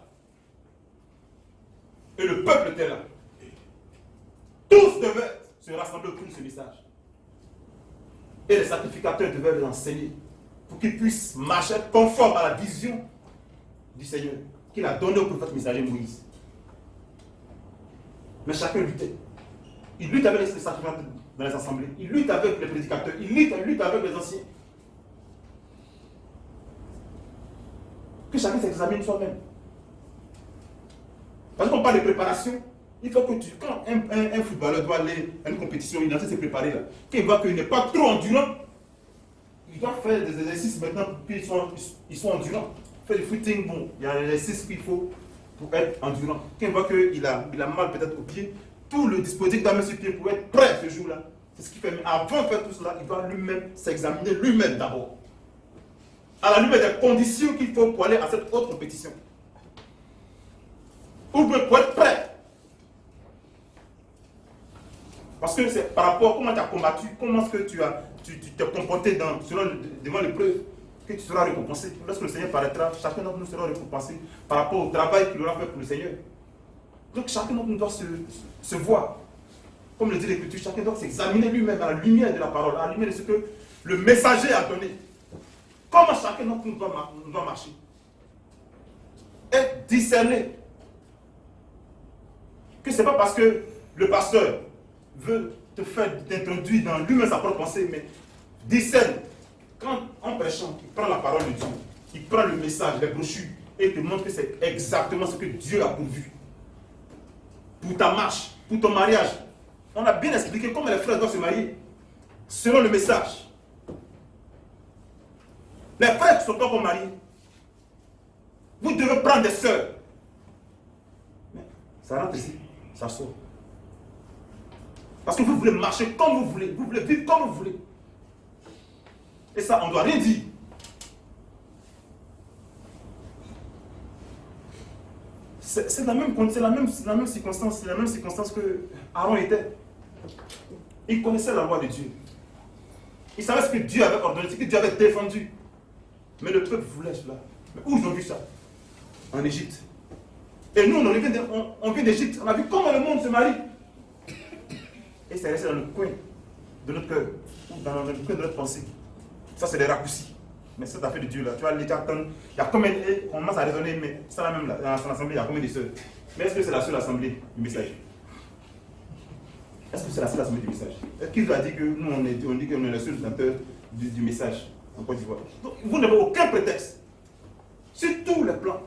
Et le peuple était là. Tous devaient se rassembler autour de ce message. Et les sacrificateurs devaient les enseigner pour qu'ils puissent marcher conforme à la vision du Seigneur qu'il a donnée au prophète messager Moïse. Mais chacun luttait. Il lutte avec les sacrificateurs dans les assemblées. Il lutte avec les prédicateurs. Il lutte avec les anciens. Que chacun s'examine soi-même. Parce qu'on parle de préparation, il faut que quand un footballeur doit aller à une compétition, il est en train de se préparer là. Quand il voit qu'il n'est pas trop endurant, il doit faire des exercices maintenant pour qu'ils soient endurants. Faire du footing, bon, il y a des exercices qu'il faut pour être endurant. Quand il voit qu'il a mal peut-être au pied, tout le dispositif doit mettre sur pied pour être prêt ce jour-là. C'est ce qu'il fait. Mais avant de faire tout cela, il doit lui-même s'examiner lui-même d'abord. À la lumière des conditions qu'il faut pour aller à cette autre compétition. Ou bien pour être prêt. Parce que c'est par rapport à comment tu as combattu, comment est-ce que tu t'es comporté devant l'épreuve, que tu seras récompensé. Lorsque le Seigneur paraîtra, chacun d'entre nous sera récompensé par rapport au travail qu'il aura fait pour le Seigneur. Donc chacun d'entre nous doit se voir. Comme le dit l'Écriture, chacun doit s'examiner lui-même à la lumière de la parole, à la lumière de ce que le messager a donné. Comment chacun d'entre nous doit marcher. Et discerner. Que ce n'est pas parce que le pasteur veut t'introduire dans lui-même sa propre pensée, mais discerne. Quand en prêchant, il prend la parole de Dieu, il prend le message, les brochures, et il te montre que c'est exactement ce que Dieu a pourvu. Pour ta marche, pour ton mariage. On a bien expliqué comment les frères doivent se marier, selon le message. Les frères qui sont pas encore mariés, vous devez prendre des sœurs. Mais ça rentre ici, ça sort. Parce que vous voulez marcher comme vous voulez vivre comme vous voulez. Et ça, on ne doit rien dire. C'est la même circonstance que Aaron était. Il connaissait la loi de Dieu. Il savait ce que Dieu avait ordonné, ce que Dieu avait défendu. Mais le peuple voulait cela. Mais où ils ont vu ça? En Égypte. Et nous, on vient d'Égypte. On a vu comment le monde se marie. Et c'est resté dans le coin de notre cœur, ou dans le coin de notre pensée. Ça, c'est des raccourcis. Mais cette affaire de Dieu, là, tu vas l'état attendre. Il y a combien, on commence à raisonner, mais ça là même, là, dans l'assemblée, il y a combien de sœurs? Mais est-ce que c'est la seule assemblée du message? Est-ce que c'est la seule assemblée du message? Qui vous a dit que nous, on dit qu'on est le seul donateur du message en Côte d'Ivoire? Donc, vous n'avez aucun prétexte. Sur tous les plans.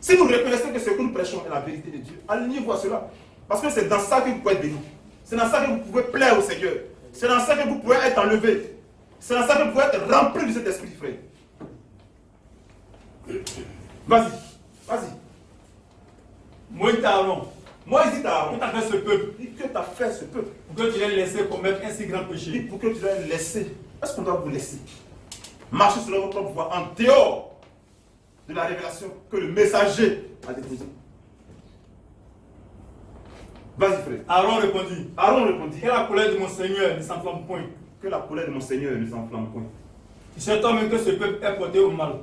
Si vous reconnaissez que ce que nous prêchons est la vérité de Dieu, alignez-vous à cela. Parce que c'est dans ça que vous pouvez être béni. C'est dans ça que vous pouvez plaire au Seigneur. C'est dans ça que vous pouvez être enlevé. C'est dans ça que vous pouvez être rempli de cet esprit, frère. Vas-y, vas-y. Moïse Aaron. Moïse dit à Aaron, Que t'as fait ce peuple? que tu as fait ce peuple. Pour que tu l'aies laissé commettre un si grand péché. Pour que tu l'aies laissé. Est-ce qu'on doit vous laisser marcher sur votre propre voie en dehors de la révélation que le messager a déposée? Vas-y, frère. Aaron répondit. Aaron répondit. Que la colère de mon Seigneur ne s'enflamme point. Que la colère de mon Seigneur ne s'enflamme point. Cet homme que ce peuple est porté au mal.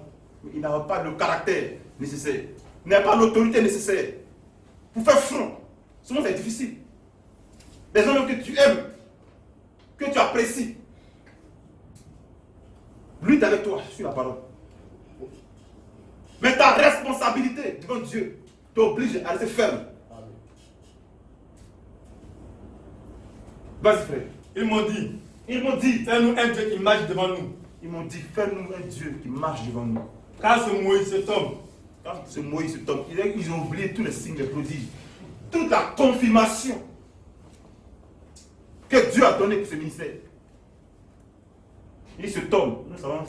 Il n'a pas le caractère nécessaire. Il n'a pas l'autorité nécessaire pour faire front. Ce monde est difficile. Les hommes que tu aimes, que tu apprécies, lui est avec toi sur la parole. Mais ta responsabilité devant Dieu t'oblige à rester ferme. Vas-y, frère. Ils m'ont dit, fais-nous un Dieu qui marche devant nous. Ils m'ont dit, fais-nous un Dieu qui marche devant nous. Car ce Moïse, cet homme, Quand ce Moïse, cet homme, ils ont oublié tous les signes de prodiges, toute la confirmation que Dieu a donné pour ce ministère. Et cet homme, nous savons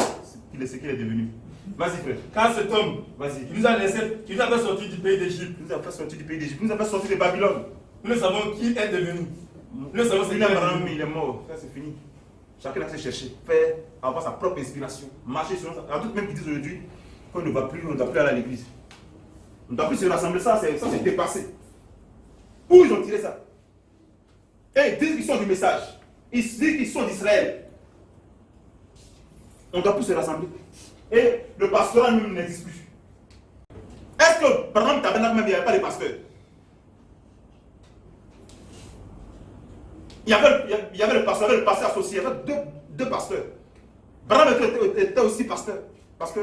ce qu'il est devenu. Vas-y, frère. car cet homme, Vas-y. qui nous a laissé, qui nous a fait sortir du pays d'Égypte. Il nous a fait sortir du pays d'Égypte. Il nous a fait sortir de Babylone. Nous ne savons qui est devenu. Nous ne savons ce qu'il est devenu. Il est mort. Ça, c'est fini. Chacun a se chercher, faire, avoir sa propre inspiration, marcher sur ça. Il y a d'autres même qui disent aujourd'hui qu'on ne va plus, on ne doit plus aller à l'église. On ne doit plus se rassembler. Ça, c'est dépassé. Où ils ont tiré ça? Et ils disent qu'ils sont du message. Ils disent qu'ils sont d'Israël. On ne doit plus se rassembler. Et le pastorat même n'existe plus. Est-ce que, par exemple, tabernacle même, il n'y avait pas de pasteur? Il y avait le pasteur associé, il y avait deux pasteurs. Branham était aussi pasteur. Parce que,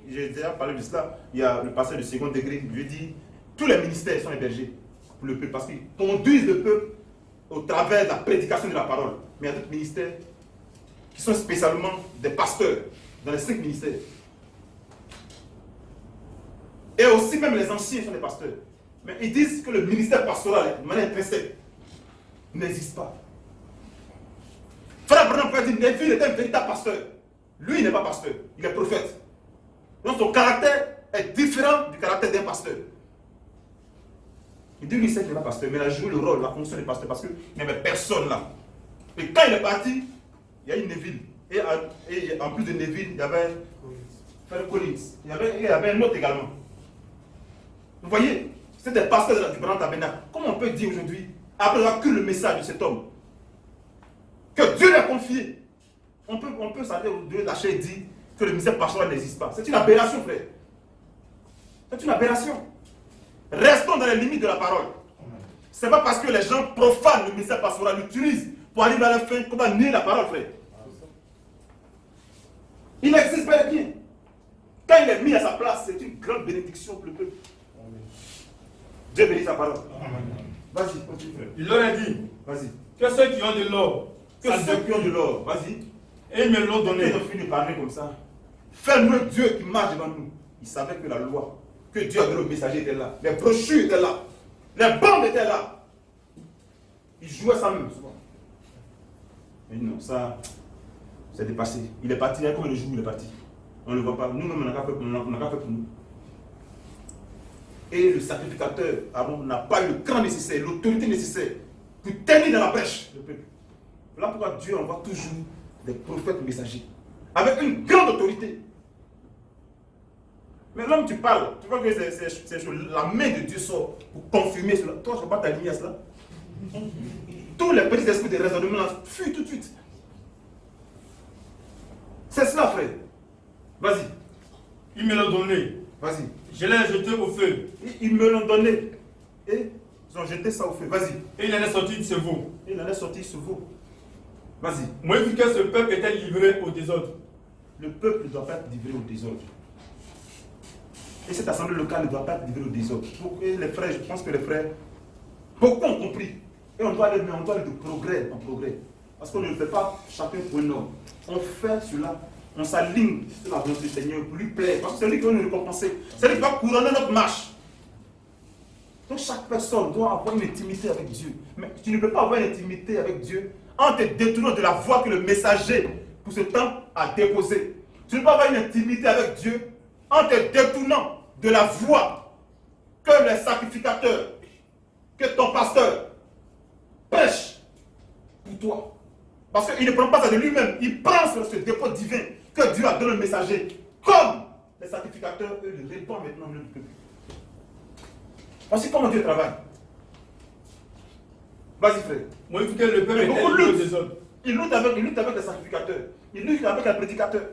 j'ai déjà parlé de cela, il y a le pasteur de second degré, je dis, tous les ministères sont hébergés pour le peuple, parce qu'ils conduisent le peuple au travers de la prédication de la parole. Mais il y a d'autres ministères qui sont spécialement des pasteurs, dans les 5 ministères. Et aussi même les anciens sont des pasteurs. Mais ils disent que le ministère pastoral, de manière intrinsèque, n'existe pas. Frère Branham peut dire que Neville est un véritable pasteur. Lui, il n'est pas pasteur, il est prophète. Donc son caractère est différent du caractère d'un pasteur. Il dit qu'il sait qu'il n'est pas pasteur, mais il a joué le rôle, la fonction de pasteur parce qu'il n'y avait personne là. Et quand il est parti, il y a eu Neville. Et en plus de Neville, il y avait Frère Collins. Il y avait un autre également. Vous voyez, c'est des pasteurs du Grand Tabernacle. Comment on peut dire aujourd'hui, après avoir cru le message de cet homme, que Dieu l'a confié? On peut s'arrêter au Dieu lâcher et dire que le ministère pastoral n'existe pas. C'est une aberration, frère. C'est une aberration. Restons dans les limites de la parole. Ce n'est pas parce que les gens profanent le ministère pastoral, l'utilisent pour arriver à la fin qu'on va nier la parole, frère. Il existe bel et bien. Quand il est mis à sa place, c'est une grande bénédiction pour le peuple. Dieu bénit sa parole. Vas-y, continue, frère. Il leur a dit, Vas-y. que ceux qui ont de l'or, Que ceux qui ont de l'or, vas-y. et ils me l'ont donné. Ils ont fini de parler comme ça. Fais-nous un Dieu qui marche devant nous. Il savait que la loi, que Dieu a donné au messager était là. Les brochures étaient là. Les bandes étaient là. Il jouait ça même souvent. Mais non, ça, c'est dépassé. Il est parti, il y a combien de jours il est parti? On ne le voit pas. Nous-mêmes, on n'a qu'à faire pour nous. Et le sacrificateur, Aaron, n'a pas le cran nécessaire, l'autorité nécessaire pour tenir dans la brèche le peuple. Voilà pourquoi Dieu envoie toujours des prophètes messagers avec une grande autorité. Mais l'homme, tu parles, tu vois que c'est la main de Dieu sort pour confirmer cela. Toi, je ne peux pas t'aligner à cela. Tous les petits esprits de raisonnement fuient tout de suite. C'est cela, frère. Vas-y. Ils me l'ont donné. Vas-y. Je l'ai jeté au feu. Ils me l'ont donné. Et ils ont jeté ça au feu. Vas-y. Et il en est sorti de ce veau. Il en est sorti ce veau. Vas-y. Moïse dit que ce peuple était livré au désordre. Le peuple ne doit pas être livré au désordre. Et cette assemblée locale ne doit pas être livrée au désordre. Et les frères, je pense que les frères, beaucoup ont compris. Et on doit aller de progrès en progrès. Parce qu'on ne le fait pas chacun pour un homme. On fait cela, on s'aligne sur la volonté du Seigneur pour lui plaire. Parce que c'est lui qui va nous récompenser. C'est lui qui va couronner notre marche. Donc chaque personne doit avoir une intimité avec Dieu. Mais tu ne peux pas avoir une intimité avec Dieu en te détournant de la voie que le messager pour ce temps a déposée. Tu ne peux pas avoir une intimité avec Dieu en te détournant de la voie que les sacrificateurs, que ton pasteur prêche pour toi. Parce qu'il ne prend pas ça de lui-même, il prend sur ce dépôt divin que Dieu a donné au messager. Comme les sacrificateurs, eux, le répandent maintenant au milieu du peuple. Voici comment Dieu travaille. Vas-y frère. Moi, il faut que le peuple était livré au désordre. Il lutte avec les sacrificateurs. Il lutte avec les prédicateurs.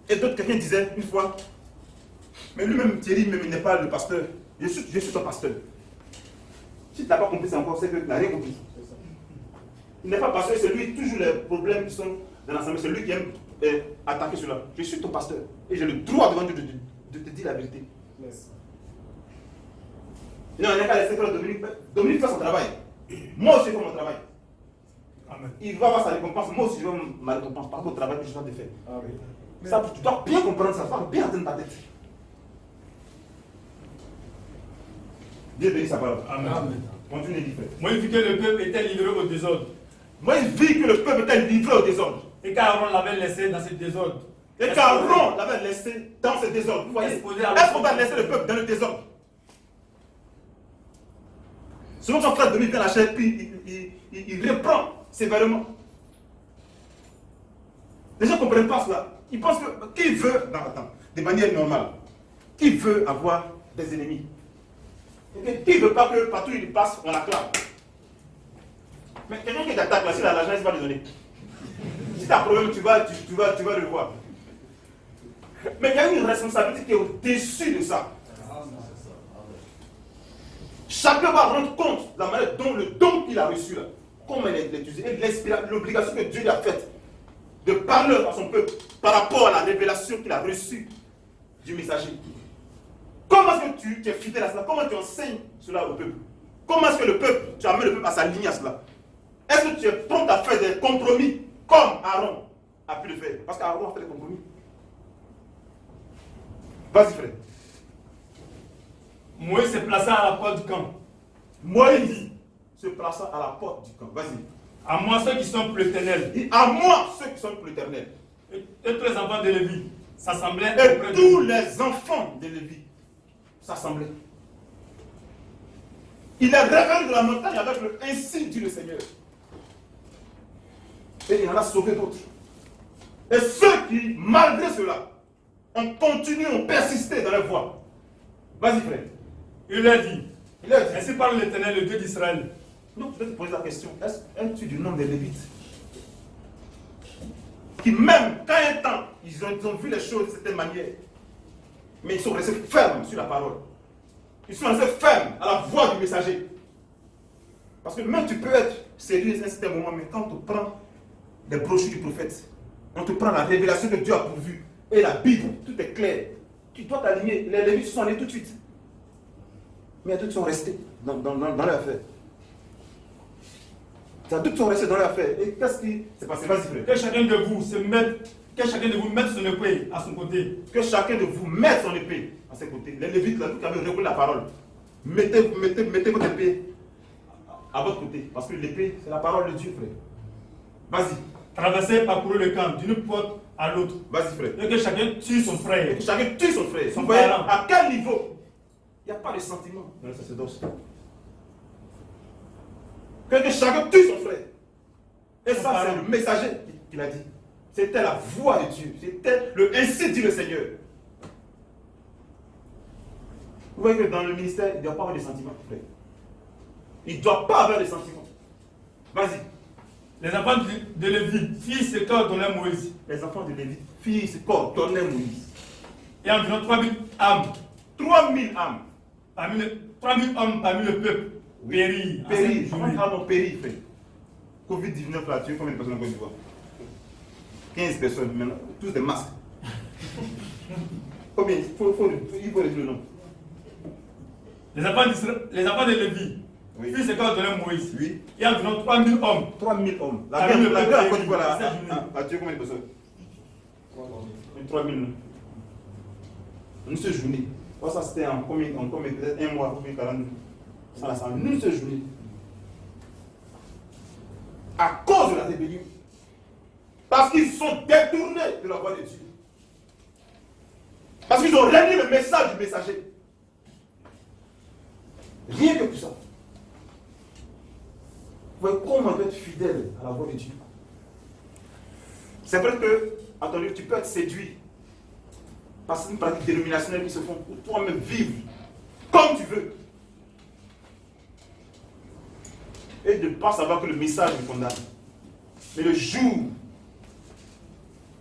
Et d'autres, quelqu'un disait une fois, mais lui-même, Thierry, même, il n'est pas le pasteur. Je suis ton pasteur. Si tu n'as pas compris ça encore, c'est que tu n'as rien compris. Il n'est pas pasteur, c'est lui, toujours les problèmes qui sont dans l'assemblée, c'est lui qui aime attaquer cela. Je suis ton pasteur. Et j'ai le droit devant Dieu de te dire la vérité. Yes. Non, il n'y a qu'à laisser faire Dominique. Dominique fait son travail. Moi aussi, je fais mon travail. Amen. Il va avoir sa récompense. Moi aussi, je vais ma récompense par rapport au travail que je dois te faire. Amen. Ça, tu dois bien comprendre ça. Tu dois bien atteindre ta tête. Dieu bénit sa parole. Amen. Amen. Continue d'y faire. Moi, il dit que le peuple était livré au désordre. Moi, il vit que le peuple était livré au désordre. Et qu'Aaron l'avait laissé dans ce désordre. Et qu'Aaron l'avait laissé dans ce désordre. Vous voyez, est-ce qu'on va laisser le peuple dans le désordre? Souvent, quand frère Dominique vient à la chair, puis il reprend sévèrement. Les gens ne comprennent pas cela. Ils pensent que qui veut, non, attends, de manière normale, qui veut avoir des ennemis? Qui ne veut pas que partout où il passe, on l'acclame? Mais quelqu'un qui t'attaque là, si l'argent, il va lui donner. Si tu as un problème, tu vas le voir. Mais il y a une responsabilité qui est au-dessus de ça. Chacun va rendre compte de la manière dont le don qu'il a reçu là, comment il est utilisé, et l'obligation que Dieu lui a faite de parler à son peuple par rapport à la révélation qu'il a reçue du messager. Comment est-ce que tu es fidèle à cela? Comment tu enseignes cela au peuple? Comment est-ce que le peuple, tu amènes le peuple à s'aligner à cela? Est-ce que tu es prompt à faire des compromis comme Aaron a pu le faire? Parce qu'Aaron a fait des compromis. Vas-y frère. Moïse s'est placé à la porte du camp. Moïse se plaça à la porte du camp. Vas-y. À moi ceux qui sont pour l'Éternel. À moi ceux qui sont pour l'Éternel. Et tous les enfants de Lévi s'assemblaient Et auprès de tous lui. les enfants de Lévi s'assemblaient. Il est revenu de la montagne avec le ainsi dit le Seigneur. Et il en a sauvé d'autres. Et ceux qui, malgré cela, ont continué, ont persisté dans leur voie. Vas-y frère. Il leur dit, Il a dit, ainsi parle l'Éternel, le Dieu d'Israël. donc tu dois te poser la question, es-tu du nom des Lévites? Qui même, quand un temps, ils ont vu les choses de cette manière, mais ils sont restés fermes sur la parole. Ils sont restés fermes à la voix du messager. Parce que même tu peux être sérieux à un certain moment, mais quand on te prend les brochures du prophète, on te prend la révélation que Dieu a pourvue, et la Bible, tout est clair. Tu dois t'aligner. Les Lévites sont allés tout de suite. Mais d'autres sont restés dans leur affaire. D'autres sont restés dans leur affaire. Et qu'est-ce qui s'est passé? Vas-y, frère. Que chacun de vous mette son épée à son côté. Que chacun de vous mette son épée à ses côtés. Les Lévites, là, vous qui avez reconnu la parole, mettez votre épée à votre côté. Parce que l'épée, c'est la parole de Dieu, frère. Vas-y. Traversez, parcourez le camp d'une porte à l'autre. Vas-y, frère. Et que chacun tue son frère. Et que chacun tue son frère. Son Vous voyez, parent. à quel niveau? Il n'y a pas de sentiment dans le sacerdoce. Que chacun tue son frère. Et Son ça, parent. c'est le messager qui l'a dit. C'était la voix de Dieu. C'était le ainsi dit le Seigneur. Vous voyez que dans le ministère, il ne doit pas avoir de sentiments, frère. Il ne doit pas avoir de sentiments. Vas-y. Les enfants de Lévi firent ce qu'ordonnait Moïse. Les enfants de Lévi firent ce qu'ordonnait Moïse. Et environ 3000 âmes, 3000 âmes. 3000 hommes parmi le peuple périrent. Périr. Comment on périr, frère? Covid-19 là, tu as combien de personnes en Côte d'Ivoire? 15 personnes maintenant, tous des masques. Combien? Il faut dire le nom. Les enfants de Lévi. Oui. Puis c'est quand on donnait Moïse. Oui. Il y a environ 3000 hommes. 3000 hommes. La Ah, guerre en Côte d'Ivoire là, a tué combien de personnes? 3000. Une seule journée. Oh, ça c'était en combien? Peut-être un mois, combien 40 jours. Ça, une seule journée. À cause de la rébellion. Parce qu'ils sont détournés de la voie de Dieu. Parce qu'ils ont renié le message du messager. Rien que pour ça. Vous voyez comment on peut être fidèle à la voie de Dieu. C'est vrai que, attendez, tu peux être séduit par certaines pratiques dénominationnelles qui se font pour toi-même vivre comme tu veux. Et de ne pas savoir que le message nous condamne. Mais le jour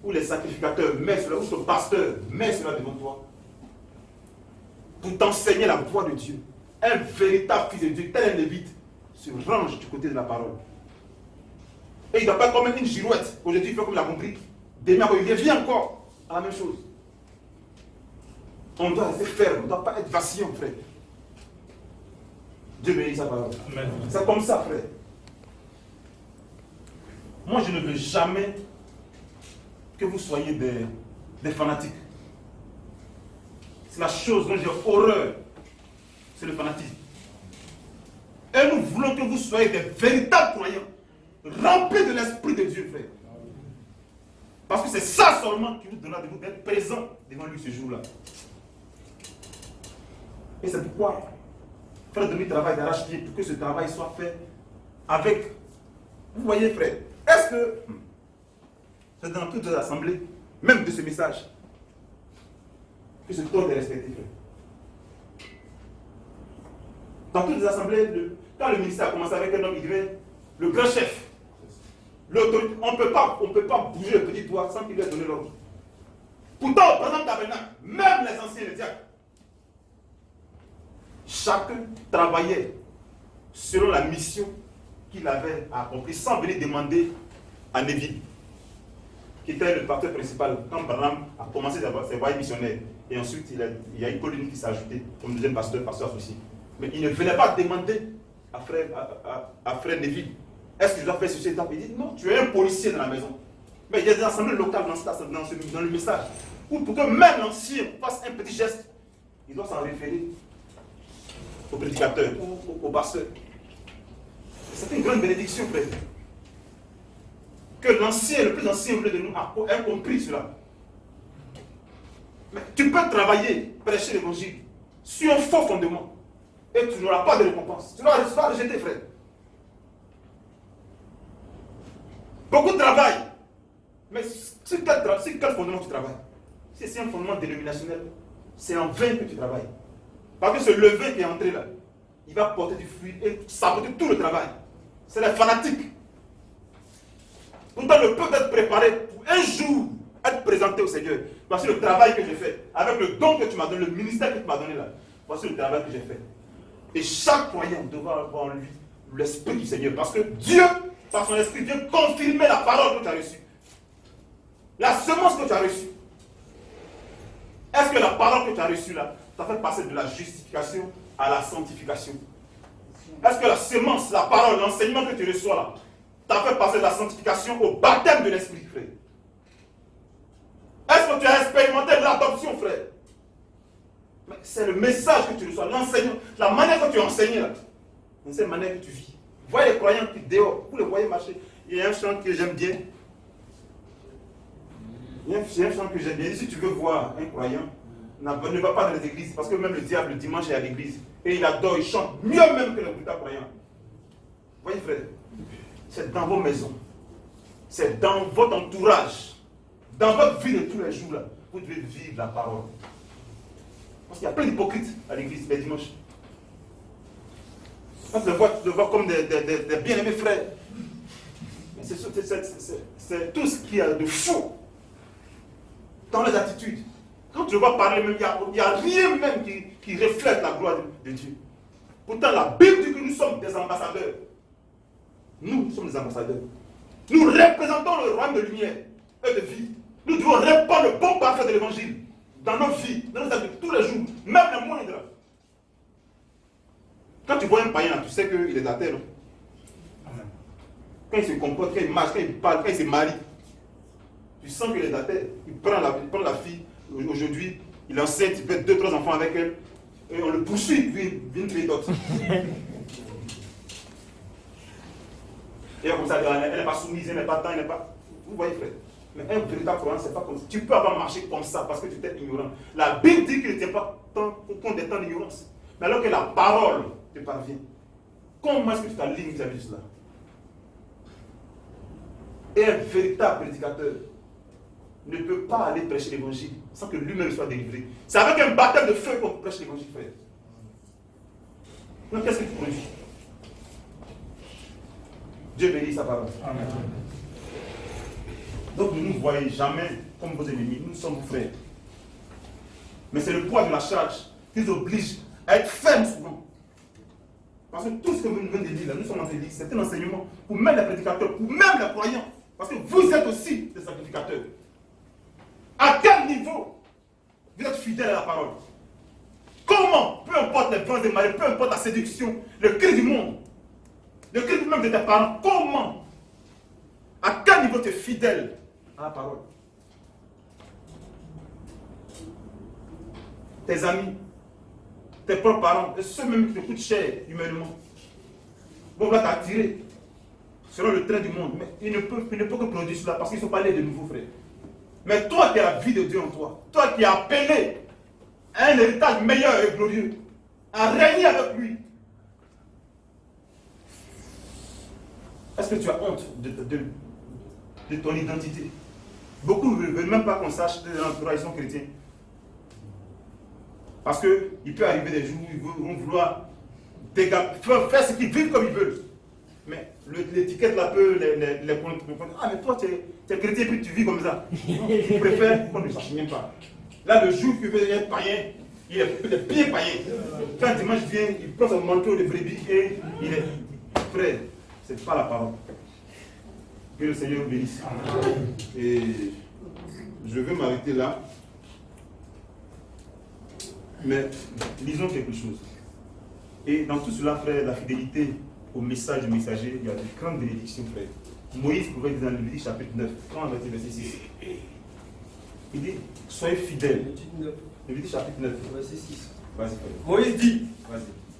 où les sacrificateurs mettent cela, où ton pasteur met cela devant toi, pour t'enseigner la voie de Dieu, un véritable fils de Dieu, tel un lévite, se range du côté de la parole. Et il ne doit pas comme une girouette. Aujourd'hui, il fait comme il a compris. Demain, il revient encore à la même chose. On doit rester ferme, on ne doit pas être vacillant, frère. Dieu bénit sa parole. C'est comme ça, frère. Moi, je ne veux jamais que vous soyez des fanatiques. C'est la chose dont j'ai horreur. C'est le fanatisme. Et nous voulons que vous soyez des véritables croyants, remplis de l'Esprit de Dieu, frère. Parce que c'est ça seulement qui vous donnera de vous d'être présent devant lui ce jour-là. Et c'est pourquoi, frère, de travail d'arrache-pied pour que ce travail soit fait avec. Vous voyez, frère, est-ce que c'est dans toutes les assemblées, même de ce message, que ce tort est respecté, frère? Dans toutes les assemblées, quand le ministère a commencé avec un homme, il devait le grand chef. L'autorité. On ne peut pas bouger le petit doigt sans qu'il lui ait donné l'ordre. Pourtant, au présent tabernacle, même les anciens, les diacres, chacun travaillait selon la mission qu'il avait accomplie, sans venir demander à Neville, qui était le pasteur principal, quand Branham a commencé ses voyages missionnaires. Et ensuite, il y a une colline qui s'est ajoutée comme deuxième pasteur associé. Mais il ne venait pas demander à frère Neville, est-ce que je dois faire ceci? Il dit, non, tu es un policier dans la maison. Mais il y a des assemblées locales dans le message. Pour que même l'ancien fasse un petit geste, il doit s'en référer au prédicateur, au pasteur. C'est une grande bénédiction, frère. Que l'ancien, le plus ancien de nous, a compris cela. Mais tu peux travailler, prêcher l'évangile sur un faux fondement. Et tu n'auras pas de récompense. Tu n'auras pas rejeté, frère. Beaucoup travaillent. Mais sur quel fondement tu travailles? Si c'est un fondement dénominationnel, c'est en vain que tu travailles. Parce que ce levain qui est entré là, il va porter du fruit et saboter tout le travail. C'est les fanatiques. Pourtant, le peuple être préparé pour un jour être présenté au Seigneur. Voici le travail que j'ai fait. Avec le don que tu m'as donné, le ministère que tu m'as donné là. Voici le travail que j'ai fait. Et chaque croyant devra avoir en lui l'Esprit du Seigneur. Parce que Dieu, par son Esprit, vient confirmer la parole que tu as reçue. La semence que tu as reçue. Est-ce que la parole que tu as reçue là, ça fait passer de la justification à la sanctification? Est-ce que la semence, la parole, l'enseignement que tu reçois là, ça fait passer de la sanctification au baptême de l'Esprit, frère? Est-ce que tu as expérimenté l'adoption, frère? Mais c'est le message que tu reçois, l'enseignement, la manière que tu enseignes là. C'est la manière que tu vis. Vous voyez les croyants qui dehors, vous les voyez marcher. Il y a un chant que j'aime bien. Il y a un chant que j'aime bien. Si tu veux voir un croyant, ne va pas dans les églises, parce que même le diable, le dimanche, est à l'église. Et il adore, il chante mieux même que le brutal croyant. Vous voyez, frère, c'est dans vos maisons, c'est dans votre entourage, dans votre vie de tous les jours, là, vous devez vivre la parole. Parce qu'il y a plein d'hypocrites à l'église les dimanches. On te voit comme des bien-aimés frères. Mais c'est tout ce qu'il y a de faux dans les attitudes. Quand tu le vois parler, même, il n'y a rien même qui reflète la gloire de Dieu. Pourtant, la Bible dit que nous sommes des ambassadeurs. Nous sommes les ambassadeurs. Nous représentons le royaume de lumière et de vie. Nous devons répandre le bon parfum de l'évangile dans nos vies, dans nos actes tous les jours, même les moindres. Quand tu vois un païen, tu sais qu'il est athée, non? Quand il se comporte, quand il marche, quand il parle, quand il se marie, tu sens qu'il est athée. Il prend la fille, aujourd'hui, il est enceinte, il fait 2-3 enfants avec elle, et on le poursuit, puis il vient d'autres. Et comme ça, elle n'est pas soumise, elle n'est pas temps, elle n'est pas. Vous voyez, frère. Mais un véritable croyant, c'est pas comme ça. Tu peux avoir marché comme ça parce que tu étais ignorant. La Bible dit qu'il ne tient pas compte des temps d'ignorance. Mais alors que la parole te parvient, comment est-ce que tu t'alignes vis-à-vis de cela? Et un véritable prédicateur ne peut pas aller prêcher l'évangile sans que lui-même soit délivré. C'est avec un baptême de feu qu'on prêche l'évangile, frère. Donc qu'est-ce que tu produis? Dieu bénit sa parole. Amen. Donc ne nous voyez jamais comme vos ennemis, nous sommes vos frères. Mais c'est le poids de la charge qui nous oblige à être fermes souvent. Parce que tout ce que vous venez de dire là, nous sommes en train de dire, c'est un enseignement pour même les prédicateurs, pour même les croyants. Parce que vous êtes aussi des sacrificateurs. À quel niveau vous êtes fidèles à la parole? Comment, peu importe les vents et marées, peu importe la séduction, le cri du monde, le cri même de tes parents, comment, à quel niveau tu es fidèle à la parole? Tes amis, tes propres parents, et ceux même qui te coûtent cher humainement, vont t'attirer selon le train du monde. Mais ils ne peuvent que produire cela parce qu'ils ne sont pas nés de nouveaux frères. Mais toi qui as la vie de Dieu en toi, toi qui es appelé à un héritage meilleur et glorieux, à régner avec lui, est-ce que tu as honte de ton identité? Beaucoup ne veulent même pas qu'on sache de l'entourage chrétien. Parce qu'il peut arriver des jours où ils vont vouloir faire ce qu'ils vivent comme ils veulent. Mais l'étiquette là peut les comprendre. Ah, mais toi, tu es chrétien et puis tu vis comme ça. Tu préfères qu'on ne sache même pas. Là, le jour que tu veux devenir païen, il est bien païen. Quand dimanche vient, il prend son manteau de brebis et il est frère. Ce n'est pas la parole. Que le Seigneur vous bénisse. Et je vais m'arrêter là. Mais lisons quelque chose. Et dans tout cela, frère, la fidélité au message du messager, il y a de grandes bénédictions, frère. Moïse pouvait dire dans Lévitique chapitre 9, 30 verset 6. Il dit, soyez fidèles. Lévitique chapitre 9, verset 6. Vas-y, frère. Moïse dit,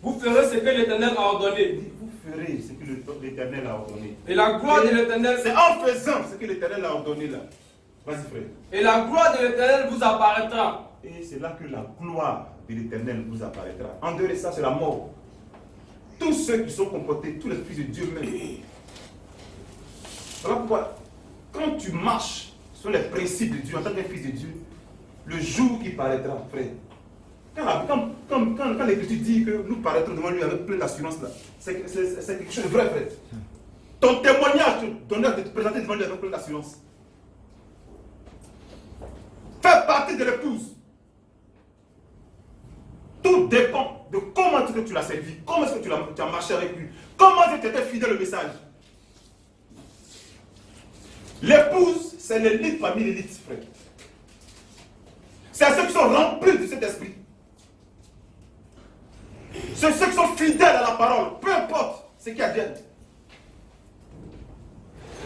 vous ferez ce que l'Éternel a ordonné. Vous ferez ce que l'Éternel a ordonné. Et la gloire de l'Éternel, c'est en faisant ce que l'Éternel a ordonné là. Vas-y, frère. Et la gloire de l'Éternel vous apparaîtra. Et c'est là que la gloire de l'Éternel vous apparaîtra. En dehors de ça, c'est la mort. Tous ceux qui sont comportés, tous les fils de Dieu même. Voilà pourquoi, quand tu marches sur les principes de Dieu en tant qu'un fils de Dieu, le jour qui paraîtra, frère, quand l'Écriture dit que nous paraîtrons devant lui avec plein d'assurance, c'est quelque chose de vrai, frère. Ton témoignage te donne de te présenter devant lui avec plein d'assurance. Fais partie de l'épouse. Tout dépend de comment est-ce que tu l'as servi, comment est-ce que tu as marché avec lui, comment est-ce que tu étais fidèle au message. L'épouse, c'est l'élite parmi l'élite, frère. C'est ceux qui sont remplis de cet esprit. C'est ceux qui sont fidèles à la parole, peu importe ce qu'il y a derrière.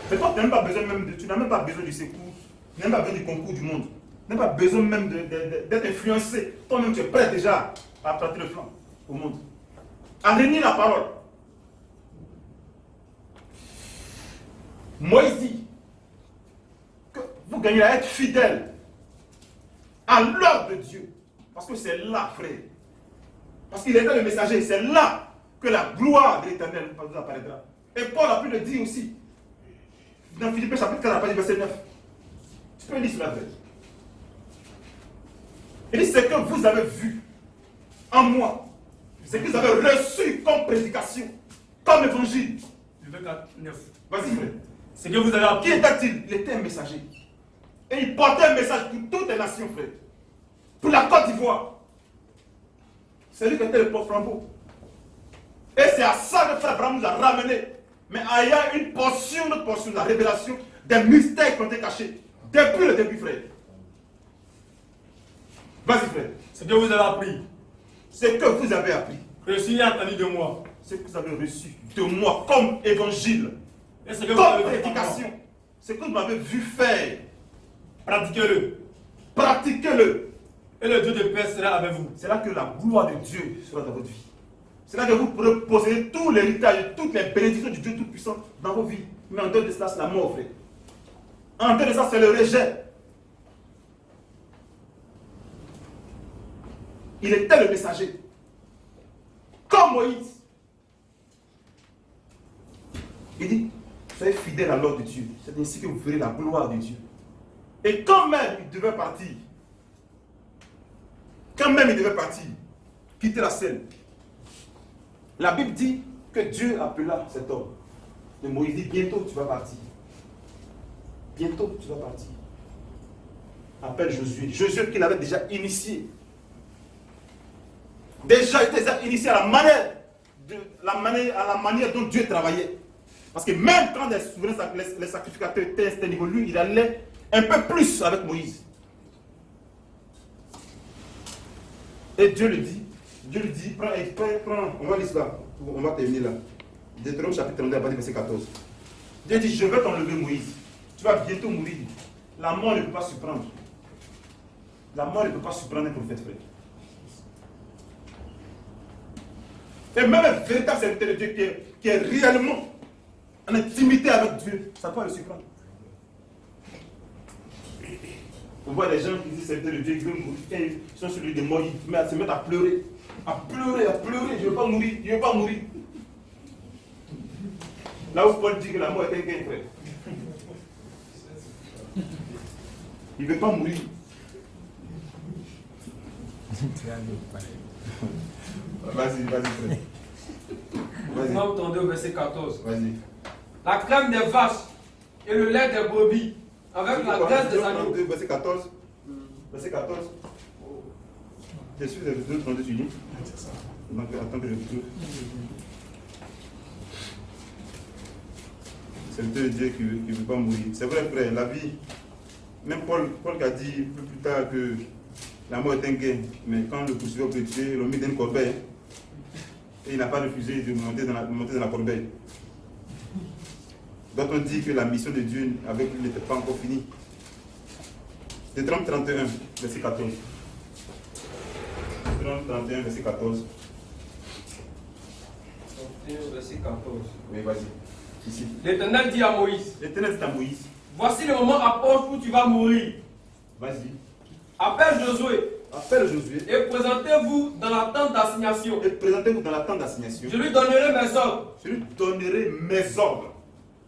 Mais toi, tu n'as même pas besoin du secours, tu n'as même pas besoin du concours du monde. Tu n'as pas besoin même d'être influencé. Toi-même, tu es prêt déjà à planter le flanc au monde. À régner la parole. Moïse dit que vous gagnez à être fidèle à l'œuvre de Dieu. Parce que c'est là, frère. Parce qu'il était le messager. C'est là que la gloire de l'Éternel vous apparaîtra. Et Paul a pu le dire aussi. Dans Philippiens chapitre 4, verset 9. Tu peux lire cela, frère. Il dit, ce que vous avez vu en moi, ce que vous avez reçu comme prédication, comme évangile. Vas-y, frère. Ce que vous avez appris. Qui était-il? Il était un messager. Et il portait un message pour toutes les nations, frère. Pour la Côte d'Ivoire. C'est lui qui était le porte-flambeau. Et c'est à ça que frère Abraham nous a ramené. mais ayant une portion de la révélation des mystères qui ont été cachés depuis le début, frère. Vas-y, frère. Ce que vous avez appris. Ce que vous avez appris. Reçu et entendu de moi. Ce que vous avez reçu de moi comme évangile, Et ce que vous comme avez fait prédication, ce que vous m'avez vu faire, pratiquez-le. Pratiquez-le. Et le Dieu de paix sera avec vous. C'est là que la gloire de Dieu sera dans votre vie. C'est là que vous pourrez posséder tout l'héritage, toutes les bénédictions du Dieu Tout-Puissant dans vos vies. Mais en dehors de cela, c'est la mort, frère. En dehors de ça, c'est le rejet. Il était le messager. Comme Moïse. Il dit, soyez fidèles à l'ordre de Dieu. C'est ainsi que vous verrez la gloire de Dieu. Et quand même il devait partir, quitter la scène, la Bible dit que Dieu appela cet homme. Et Moïse dit, bientôt tu vas partir. Bientôt tu vas partir. Appelle Josué. Josué qu'il avait déjà initié. Déjà, il était initié à la manière dont Dieu travaillait. Parce que même quand les sacrificateurs étaient à ce niveau, lui, il allait un peu plus avec Moïse. Et Dieu lui dit, prends, on va lire cela, on va terminer là. Deutéronome chapitre 32, verset 14. Dieu dit, je vais t'enlever Moïse. Tu vas bientôt mourir. La mort ne peut pas surprendre. La mort ne peut pas surprendre un prophète, frère. Et même un véritable serviteur de Dieu qui est réellement en intimité avec Dieu, ça peut le surprendre. On voit des gens qui disent serviteur de Dieu, qui veulent mourir, quand ils sont sur lui de mort, ils se mettent à pleurer. À pleurer, je ne veux pas mourir, je ne veux pas mourir. Là où Paul dit que la mort est un gain, frère. Il ne veut pas mourir. Vas-y, frère. Vas-y. Psaume 32, verset 14. Vas-y. La crème des vaches et le lait des brebis, avec la graisse des agneaux. Verset 14. Verset 14. Je suis le 2, 32, tu dis. Donc attends que je trouve. C'est le Dieu qui ne veut pas mourir. C'est vrai, frère, la vie. Même Paul qui a dit plus tard que la mort est un gain. Mais quand le poursuiveur peut tuer, il l'a mis dans une corbeille. Et il n'a pas refusé de monter dans la corbeille. Donc on dit que la mission de Dieu avec lui n'était pas encore finie. Deutéronome 31, verset 14. Deutéronome 31, verset 14. 31, verset 14. Oui, vas-y. Ici. L'Éternel dit à Moïse. L'Éternel dit à Moïse. Voici le moment approche où tu vas mourir. Vas-y. Appelle Josué. Appelle Josué. Et présentez-vous dans la tente d'assignation. Et présentez-vous dans la tente d'assignation. Je lui donnerai mes ordres. Je lui donnerai mes ordres.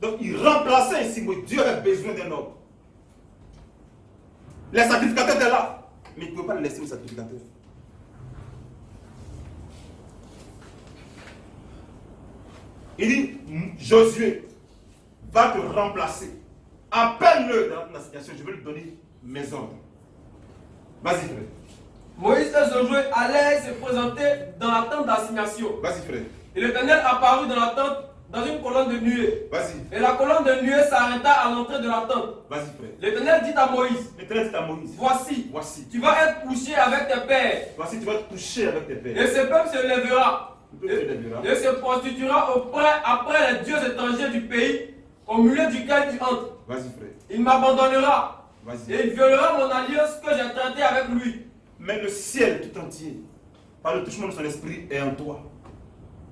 Donc il remplaçait ici Moïse. Dieu avait besoin d'un ordre. Les sacrificateurs étaient là. Mais il ne pouvait pas le laisser aux sacrificateurs. Il dit, Josué va te remplacer. Appelle-le dans la situation, je vais lui donner mes ordres. Vas-y, frère. Moïse et Josué allaient se présenter dans la tente d'assignation. Vas-y, frère. Et l'Éternel apparut dans la tente dans une colonne de nuée. Vas-y. Et la colonne de nuée s'arrêta à l'entrée de la tente. Vas-y, frère. L'Éternel dit à Moïse. L'Éternel dit à Moïse. Voici. Tu vas être couché avec tes pères. Voici, tu vas te coucher avec tes pères. Et ce peuple se lèvera. Et se prostituera après les dieux étrangers du pays, au milieu duquel tu entres. Vas-y, frère. Il m'abandonnera. Vas-y. Et il violera mon alliance que j'ai traitée avec lui. Mais le ciel tout entier, par le touchement de son esprit, est en toi.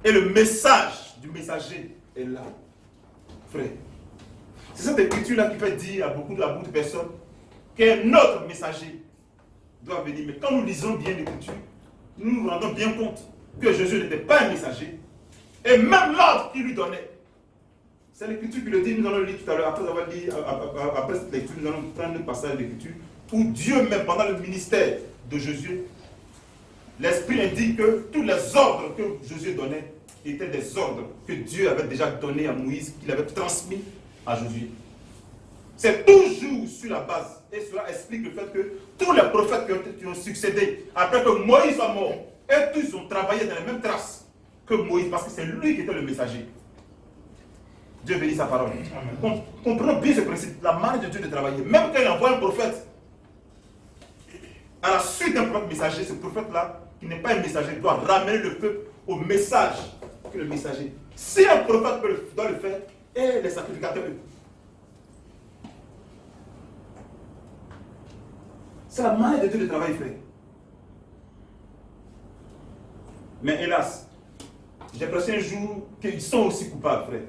Et le message du messager est là. Frère. C'est cette écriture-là qui fait dire à beaucoup de personnes qu'un autre messager doit venir. Mais quand nous lisons bien l'écriture, nous nous rendons bien compte que Jésus n'était pas un messager. Et même l'ordre qu'il lui donnait. C'est l'écriture qui le dit, nous allons le lire tout à l'heure. Après cette lecture, nous allons prendre le passage d'écriture où Dieu, même pendant le ministère de Jésus, l'Esprit indique que tous les ordres que Jésus donnait étaient des ordres que Dieu avait déjà donnés à Moïse, qu'il avait transmis à Jésus. C'est toujours sur la base. Et cela explique le fait que tous les prophètes qui ont succédé, après que Moïse soit mort, et tous ont travaillé dans les mêmes traces que Moïse, parce que c'est lui qui était le messager. Dieu bénit sa parole. Comprenons bien ce principe, la manière de Dieu de travailler. Même quand il envoie un prophète, à la suite d'un prophète messager, ce prophète-là, qui n'est pas un messager, doit ramener le peuple au message que le messager. Si un prophète doit le faire, et les sacrificateurs, c'est la manière de Dieu de travailler, frère. Mais hélas, j'ai l'impression un jour qu'ils sont aussi coupables, frère.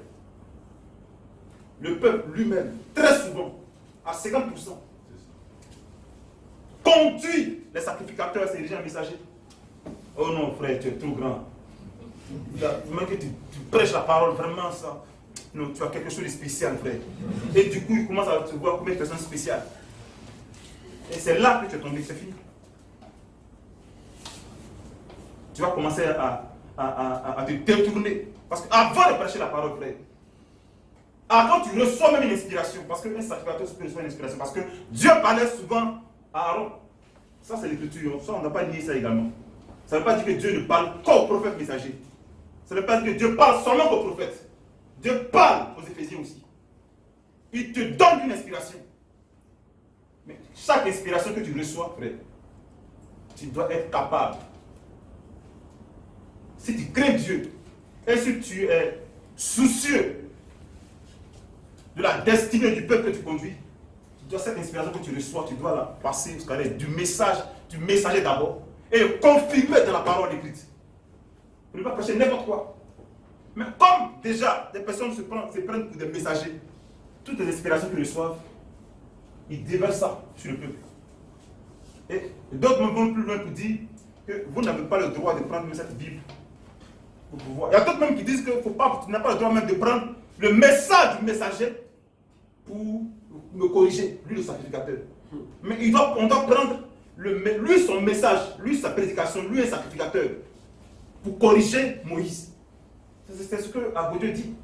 Le peuple lui-même, très souvent, à 50%, conduit les sacrificateurs à se diriger en messager. Oh non, frère, tu es trop grand. Même que tu prêches la parole, vraiment ça. Non, tu as quelque chose de spécial, frère. Et du coup, il commence à te voir comme une personne spéciale. Et c'est là que tu es tombé, c'est fini. Tu vas commencer à te détourner. Parce qu'avant de prêcher la parole, frère, avant tu reçois même une inspiration, parce qu'un sacrificateur peut recevoir une inspiration, parce que Dieu parlait souvent à Aaron. Ça c'est l'écriture, ça on n'a pas nié ça également. Ça ne veut pas dire que Dieu ne parle qu'aux prophètes messagers. Ça ne veut pas dire que Dieu parle seulement aux prophètes. Dieu parle aux Éphésiens aussi. Il te donne une inspiration. Mais chaque inspiration que tu reçois, frère, tu dois être capable. Si tu crains Dieu, et si tu es soucieux de la destinée du peuple que tu conduis, tu dois, cette inspiration que tu reçois, tu dois la passer jusqu'à du messager d'abord, et confirmer dans la parole écrite. Tu ne peux pas prêcher n'importe quoi. Mais comme déjà des personnes se prennent pour des messagers, toutes les inspirations qu'ils reçoivent, ils déversent ça sur le peuple. Et d'autres vont plus loin pour dire que vous n'avez pas le droit de prendre cette Bible pour pouvoir. Il y a d'autres même qui disent que tu n'as pas le droit même de prendre le message du messager pour me corriger, lui le sacrificateur. Mais on doit prendre lui son message, lui sa prédication, lui un sacrificateur, pour corriger Moïse. C'est ce que Abodeu dit.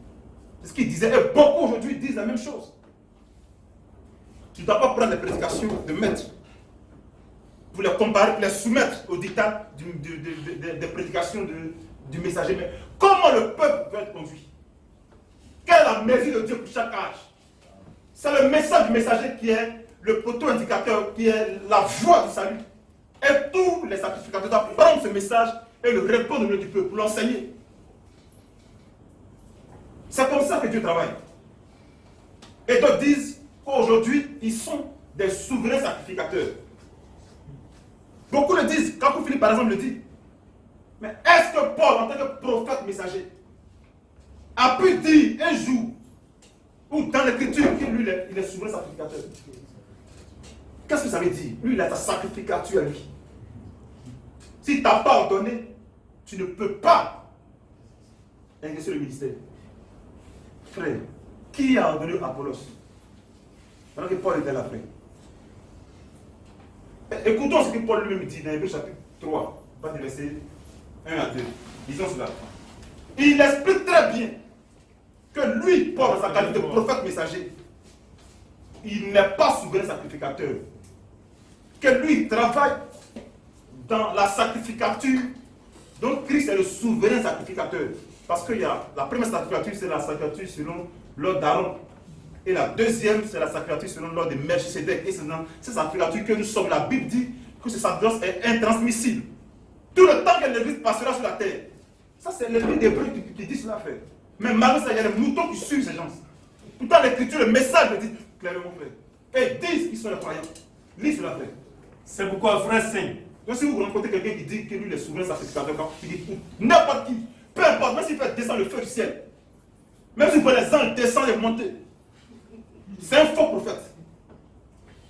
C'est ce qu'il disait. Et beaucoup aujourd'hui disent la même chose. Tu ne dois pas prendre les prédications de maître pour les comparer, pour les soumettre au dictat des prédications du messager. Mais comment le peuple va être conduit? Quelle est la mesure de Dieu pour chaque âge? C'est le message du messager qui est le poteau indicateur, qui est la voie du salut. Et tous les sacrificateurs doivent prendre ce message et le répondre au milieu du peuple, pour l'enseigner. C'est comme ça que Dieu travaille. Et d'autres disent qu'aujourd'hui, ils sont des souverains sacrificateurs. Beaucoup le disent, quand Philippe par exemple le dit. Mais est-ce que Paul, en tant que prophète messager, a pu dire un jour, ou dans l'écriture, que lui, il est souverain sacrificateur? Qu'est-ce que ça veut dire? Lui, il a sa sacrificature à lui. Si tu n'as pas ordonné, tu ne peux pas exercer le ministère. Frère, qui a ordonné Apollos? Pendant que Paul était là, frère. Écoutons ce que Paul lui-même dit dans Hébreux chapitre 3, pas de verset 1 à 2. Disons cela. Il explique très bien que lui, Paul, dans sa qualité de prophète messager, il n'est pas souverain sacrificateur. Que lui, il travaille dans la sacrificature. Donc Christ est le souverain sacrificateur. Parce que la première sacrificature, c'est la sacrificature selon l'ordre d'Aaron. Et la deuxième, c'est la sacrificature selon l'ordre de Melchisédek. Et c'est dans cette sacrificature que nous sommes. La Bible dit que ce sacerdoce est intransmissible. Tout le temps que l'Église passera sur la terre. Ça, c'est le livre d'Hébreux qui dit cela, frère. Mais malgré ça, il y a des moutons qui suivent ces gens. Pourtant, l'Écriture, le message le dit clairement, frère. Et ils disent qu'ils sont les croyants. Lis cela, frère. C'est pourquoi, frère Saint. Donc, si vous rencontrez quelqu'un qui dit que lui, il est souverain sacrificateur, il dit n'importe qui, peu importe, même s'il fait descendre le feu du ciel, même s'il fait les anges descendre et monter, c'est un faux prophète.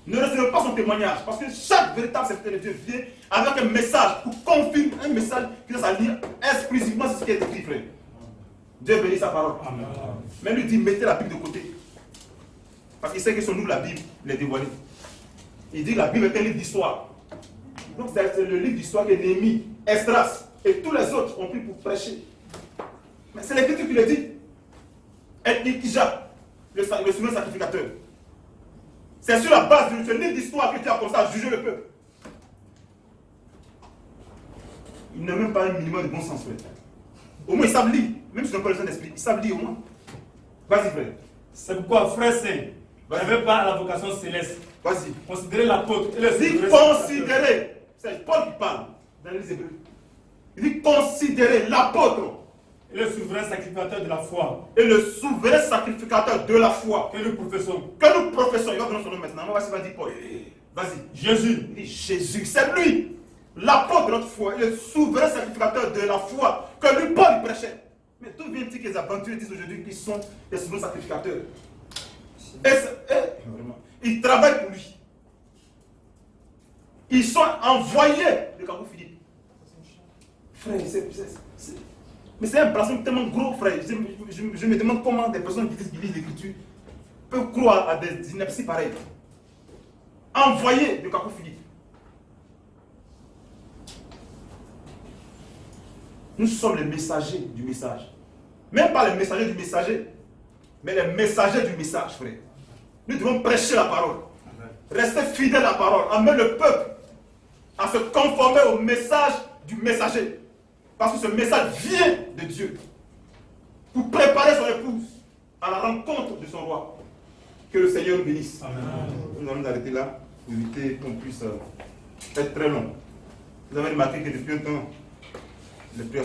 Ne recevez pas son témoignage, parce que chaque véritable serviteur de Dieu vient avec un message pour confirmer un message qui doit lire exclusivement ce qui est écrit, frère. Dieu bénit sa parole. Amen. Mais lui dit mettez la Bible de côté. Parce qu'il sait que son nous, la Bible, il est dévoilé. Il dit que la Bible est un livre d'histoire. Donc c'est le livre d'histoire que Néhémie, Esdras et tous les autres ont pris pour prêcher. Mais c'est l'Écriture qui le dit. Et Ikija, le souverain sacrificateur. C'est sur la base de ce livre d'histoire que tu as commencé à juger le peuple. Ils n'ont même pas un minimum de bon sens, frère. Au moins ils savent lire, même si ils n'ont pas le sein d'esprit, ils savent lire au moins. Vas-y, frère. C'est pourquoi, frère saint, n'avez pas la vocation céleste. Vas-y. Considérez l'apôtre et le Il dit souverain considérer. C'est Paul qui parle dans les Hébreux. Il dit considérer l'apôtre et le souverain sacrificateur de la foi et le souverain sacrificateur de la foi que nous professons. que nous professons. Il va donner son nom maintenant. Voici, vas-y, Paul. Vas-y. Jésus. Il dit Jésus, c'est lui, l'apôtre de notre foi et le souverain sacrificateur de la foi que lui, Paul, prêchait. Mais d'où vient-il que les aventuriers disent aujourd'hui qu'ils sont des souverains sacrificateurs? Vraiment, ils travaillent pour lui. Ils sont envoyés de Kabou Philippe. Frère, mais c'est un blasphème tellement gros, frère. Je me demande comment des personnes qui lisent l'Écriture peuvent croire à des inepties pareilles. Envoyés de Kabou Philippe. Nous sommes les messagers du message. Même pas les messagers du messager, mais les messagers du message, frère. Nous devons prêcher la parole. Rester fidèles à la parole. Amener le peuple à se conformer au message du messager. Parce que ce message vient de Dieu. Pour préparer son épouse à la rencontre de son roi. Que le Seigneur nous bénisse. Amen. Nous allons nous arrêter là pour éviter qu'on puisse être très long. Vous avez remarqué que depuis un temps, les prières